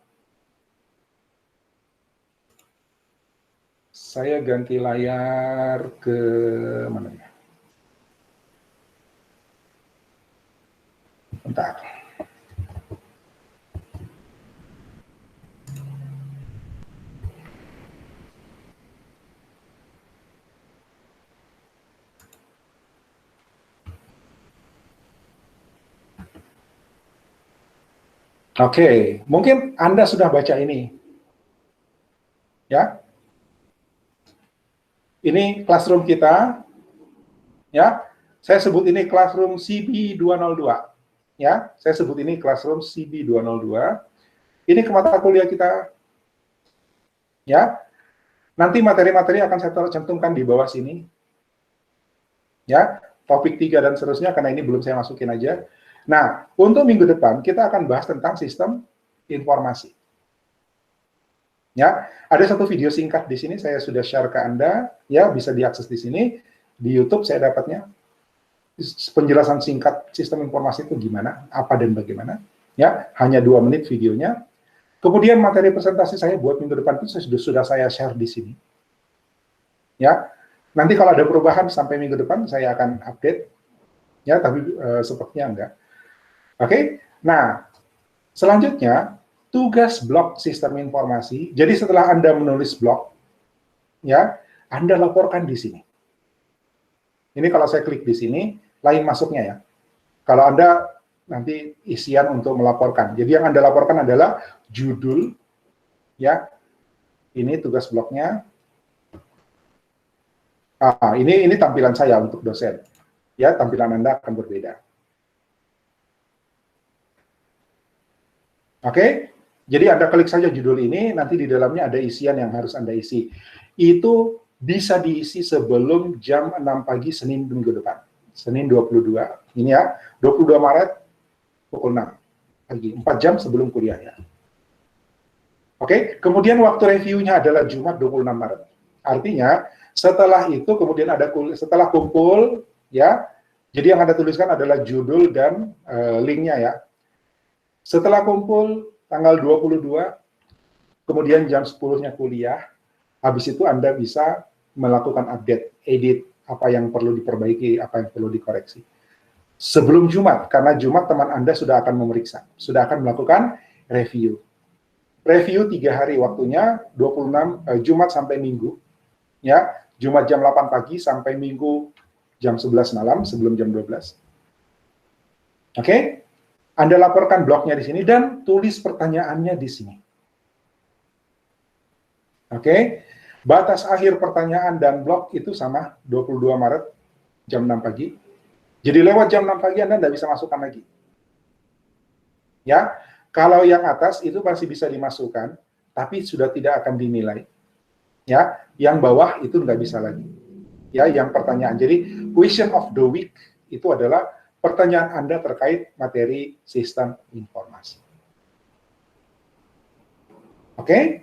Saya ganti layar ke mana ya? Bentar. Oke, mungkin Anda sudah baca ini. Ya. Ini classroom kita. Ya. Saya sebut ini classroom CB202. Ya, saya sebut ini classroom CB202. Ini ke mata kuliah kita. Ya. Nanti materi-materi akan saya cantumkan di bawah sini. Ya, topik 3 dan seterusnya karena ini belum saya masukin aja. Nah, untuk minggu depan kita akan bahas tentang sistem informasi. Ya, ada satu video singkat di sini saya sudah share ke Anda, ya bisa diakses di sini di YouTube saya dapatnya. Penjelasan singkat sistem informasi itu gimana, apa dan bagaimana. Ya, hanya 2 menit videonya. Kemudian materi presentasi saya buat minggu depan itu sudah saya share di sini. Ya, nanti kalau ada perubahan sampai minggu depan saya akan update. Ya, tapi sepertinya enggak. Oke, nah selanjutnya tugas blok sistem informasi. Jadi setelah Anda menulis blok, ya, Anda laporkan di sini. Ini kalau saya klik di sini, lain masuknya ya. Kalau Anda nanti isian untuk melaporkan. Jadi yang Anda laporkan adalah judul, ya. Ini tugas bloknya. Ini tampilan saya untuk dosen. Ya, tampilan Anda akan berbeda. Oke, jadi Anda klik saja judul ini, nanti di dalamnya ada isian yang harus Anda isi. Itu bisa diisi sebelum jam 6 pagi Senin minggu depan. Senin 22, ini ya, 22 Maret pukul 6 pagi, 4 jam sebelum kuliah ya. Oke, kemudian waktu reviewnya adalah Jumat 26 Maret. Artinya, setelah itu kemudian ada setelah kumpul, ya, jadi yang Anda tuliskan adalah judul dan linknya ya. Setelah kumpul tanggal 22, kemudian jam 10-nya kuliah, habis itu Anda bisa melakukan update, edit, apa yang perlu diperbaiki, apa yang perlu dikoreksi. Sebelum Jumat, karena Jumat teman Anda sudah akan memeriksa, sudah akan melakukan review. Review 3 hari waktunya, 26, Jumat sampai Minggu, ya, Jumat jam 8 pagi sampai Minggu jam 11 malam, sebelum jam 12. Oke? Anda laporkan blognya di sini dan tulis pertanyaannya di sini. Oke, batas akhir pertanyaan dan blog itu sama, 22 Maret jam 6 pagi. Jadi lewat jam 6 pagi Anda tidak bisa masukkan lagi. Ya, kalau yang atas itu masih bisa dimasukkan, tapi sudah tidak akan dinilai. Ya, yang bawah itu nggak bisa lagi. Ya, yang pertanyaan. Jadi question of the week itu adalah pertanyaan Anda terkait materi sistem informasi. Oke?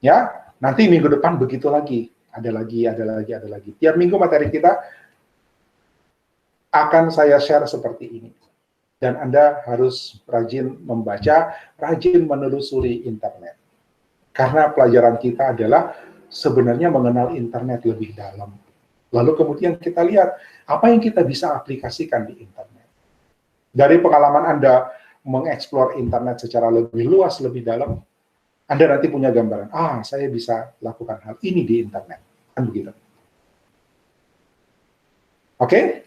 Ya, nanti minggu depan begitu lagi. Ada lagi. Tiap minggu materi kita akan saya share seperti ini. Dan Anda harus rajin membaca, rajin menelusuri internet. Karena pelajaran kita adalah sebenarnya mengenal internet lebih dalam. Lalu kemudian kita lihat apa yang kita bisa aplikasikan di internet. Dari pengalaman Anda mengeksplor internet secara lebih luas, lebih dalam, Anda nanti punya gambaran, saya bisa lakukan hal ini di internet. Kan begitu. Oke?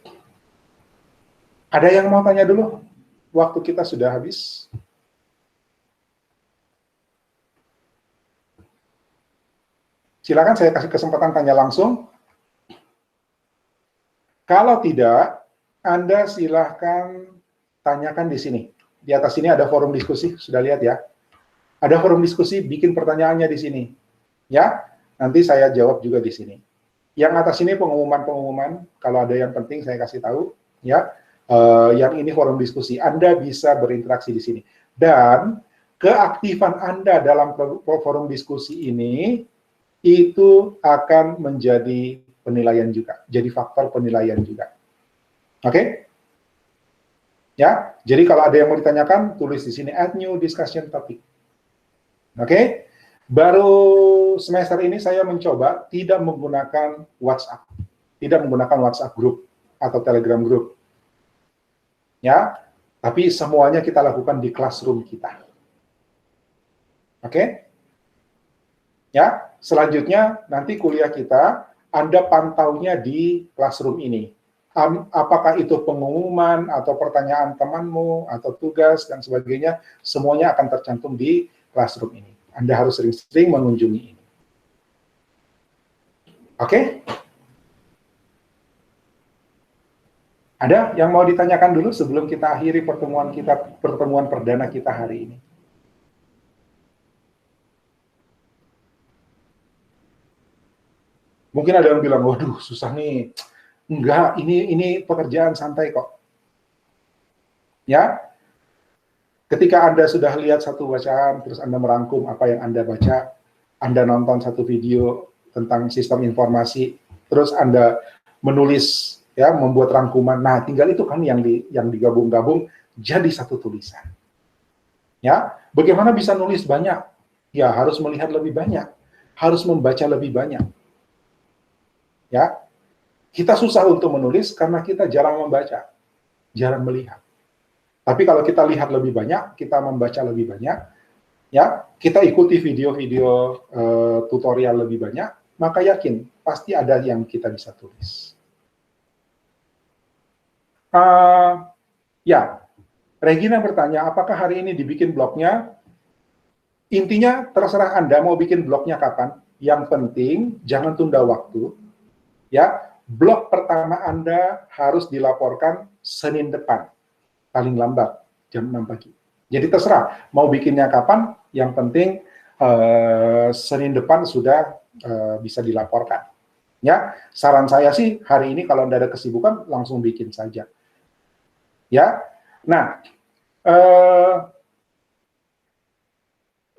Ada yang mau tanya dulu? Waktu kita sudah habis. Silakan saya kasih kesempatan tanya langsung. Kalau tidak, Anda silahkan tanyakan di sini. Di atas sini ada forum diskusi, sudah lihat ya. Ada forum diskusi, bikin pertanyaannya di sini. Ya, nanti saya jawab juga di sini. Yang atas ini pengumuman-pengumuman, kalau ada yang penting saya kasih tahu. Ya, yang ini forum diskusi. Anda bisa berinteraksi di sini. Dan keaktifan Anda dalam forum diskusi ini, itu akan menjadi penilaian juga, jadi faktor penilaian juga. Oke? Ya, jadi kalau ada yang mau ditanyakan, tulis di sini add new discussion topic. Oke? Baru semester ini saya mencoba tidak menggunakan WhatsApp, tidak menggunakan WhatsApp group atau Telegram group. Ya, tapi semuanya kita lakukan di classroom kita. Oke? Ya, selanjutnya nanti kuliah kita Anda pantaunya di classroom ini. Apakah itu pengumuman atau pertanyaan temanmu atau tugas dan sebagainya, semuanya akan tercantum di classroom ini. Anda harus sering-sering mengunjungi ini. Oke? Ada yang mau ditanyakan dulu sebelum kita akhiri pertemuan perdana kita hari ini? Mungkin ada yang bilang, waduh susah nih. Enggak, ini pekerjaan santai kok. Ya, ketika Anda sudah lihat satu bacaan, terus Anda merangkum apa yang Anda baca, Anda nonton satu video tentang sistem informasi, terus Anda menulis, ya, membuat rangkuman. Nah, tinggal itu kan yang digabung-gabung jadi satu tulisan. Ya, bagaimana bisa nulis banyak? Ya, harus melihat lebih banyak, harus membaca lebih banyak. Ya, Kita susah untuk menulis karena kita jarang membaca, jarang melihat. Tapi kalau kita lihat lebih banyak, kita membaca lebih banyak, ya, kita ikuti video-video tutorial lebih banyak, maka yakin pasti ada yang kita bisa tulis. Ya, Regina bertanya, apakah hari ini dibikin blognya? Intinya terserah Anda mau bikin blognya kapan. Yang penting jangan tunda waktu. Ya, blog pertama Anda harus dilaporkan Senin depan, paling lambat jam 6 pagi. Jadi terserah mau bikinnya kapan, yang penting Senin depan sudah bisa dilaporkan. Ya, saran saya sih hari ini kalau Anda ada kesibukan langsung bikin saja. Ya, nah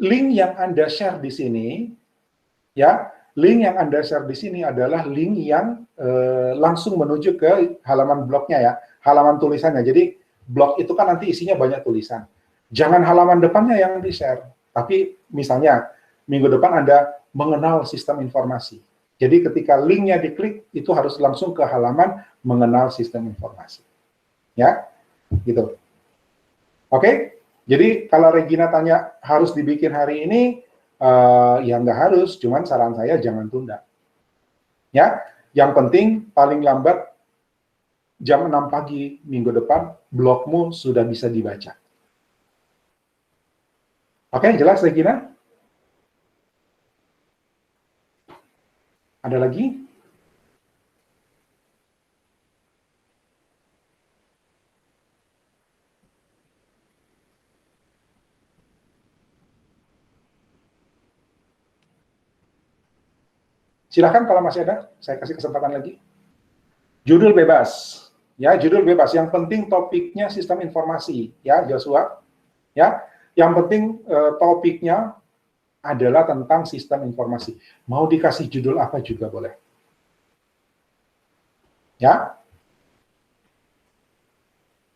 link yang Anda share di sini, ya, link yang Anda share di sini adalah link yang langsung menuju ke halaman blognya ya, halaman tulisannya. Jadi blog itu kan nanti isinya banyak tulisan. Jangan halaman depannya yang di-share, tapi misalnya minggu depan Anda mengenal sistem informasi. Jadi ketika linknya diklik, itu harus langsung ke halaman mengenal sistem informasi. Ya, gitu. Oke, jadi kalau Regina tanya harus dibikin hari ini, ya nggak harus, cuman saran saya jangan tunda. Ya, yang penting paling lambat jam 6 pagi minggu depan, blogmu sudah bisa dibaca. Oke, jelas Regina? Ada lagi? Silakan kalau masih ada, saya kasih kesempatan lagi. Judul bebas, ya, judul bebas. Yang penting topiknya sistem informasi, ya Joshua. Ya, yang penting topiknya adalah tentang sistem informasi. Mau dikasih judul apa juga boleh. Ya.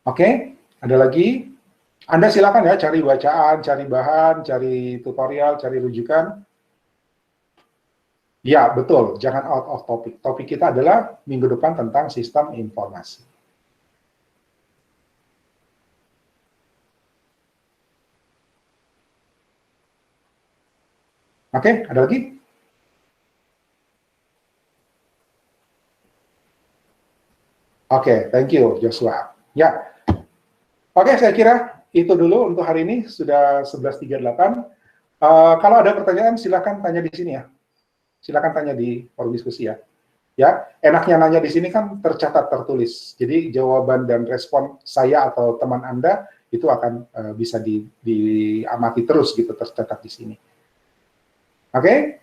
Oke, ada lagi? Anda silakan ya cari bacaan, cari bahan, cari tutorial, cari rujukan. Ya, betul. Jangan out of topic. Topik kita adalah minggu depan tentang sistem informasi. Oke, ada lagi? Oke, thank you, Joshua. Ya. Oke, saya kira itu dulu untuk hari ini. Sudah 11.38. Kalau ada pertanyaan, silakan tanya di sini ya. Silakan tanya di forum diskusi ya. Ya, enaknya nanya di sini kan tercatat tertulis. Jadi jawaban dan respon saya atau teman Anda itu akan bisa diamati terus gitu, tercatat di sini. Oke?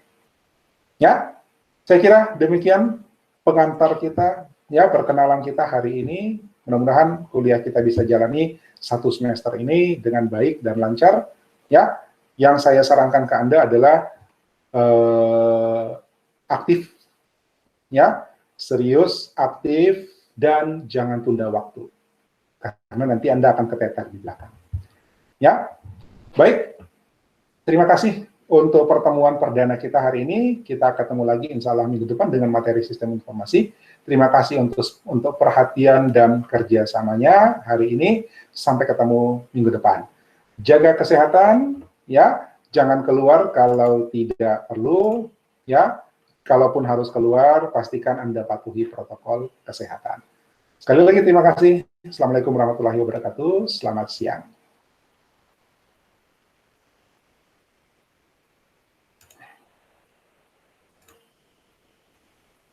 Ya. Saya kira demikian pengantar kita ya, perkenalan kita hari ini. Mudah-mudahan kuliah kita bisa jalani satu semester ini dengan baik dan lancar. Ya, yang saya sarankan ke Anda adalah aktif, ya, serius, aktif, dan jangan tunda waktu, karena nanti Anda akan keteter di belakang. Ya, baik. Terima kasih untuk pertemuan perdana kita hari ini. Kita ketemu lagi insya Allah minggu depan dengan materi sistem informasi. Terima kasih untuk perhatian dan kerjasamanya hari ini. Sampai ketemu minggu depan. Jaga kesehatan, ya. Jangan keluar kalau tidak perlu, ya. Kalaupun harus keluar, pastikan Anda patuhi protokol kesehatan. Sekali lagi terima kasih. Assalamualaikum warahmatullahi wabarakatuh. Selamat siang.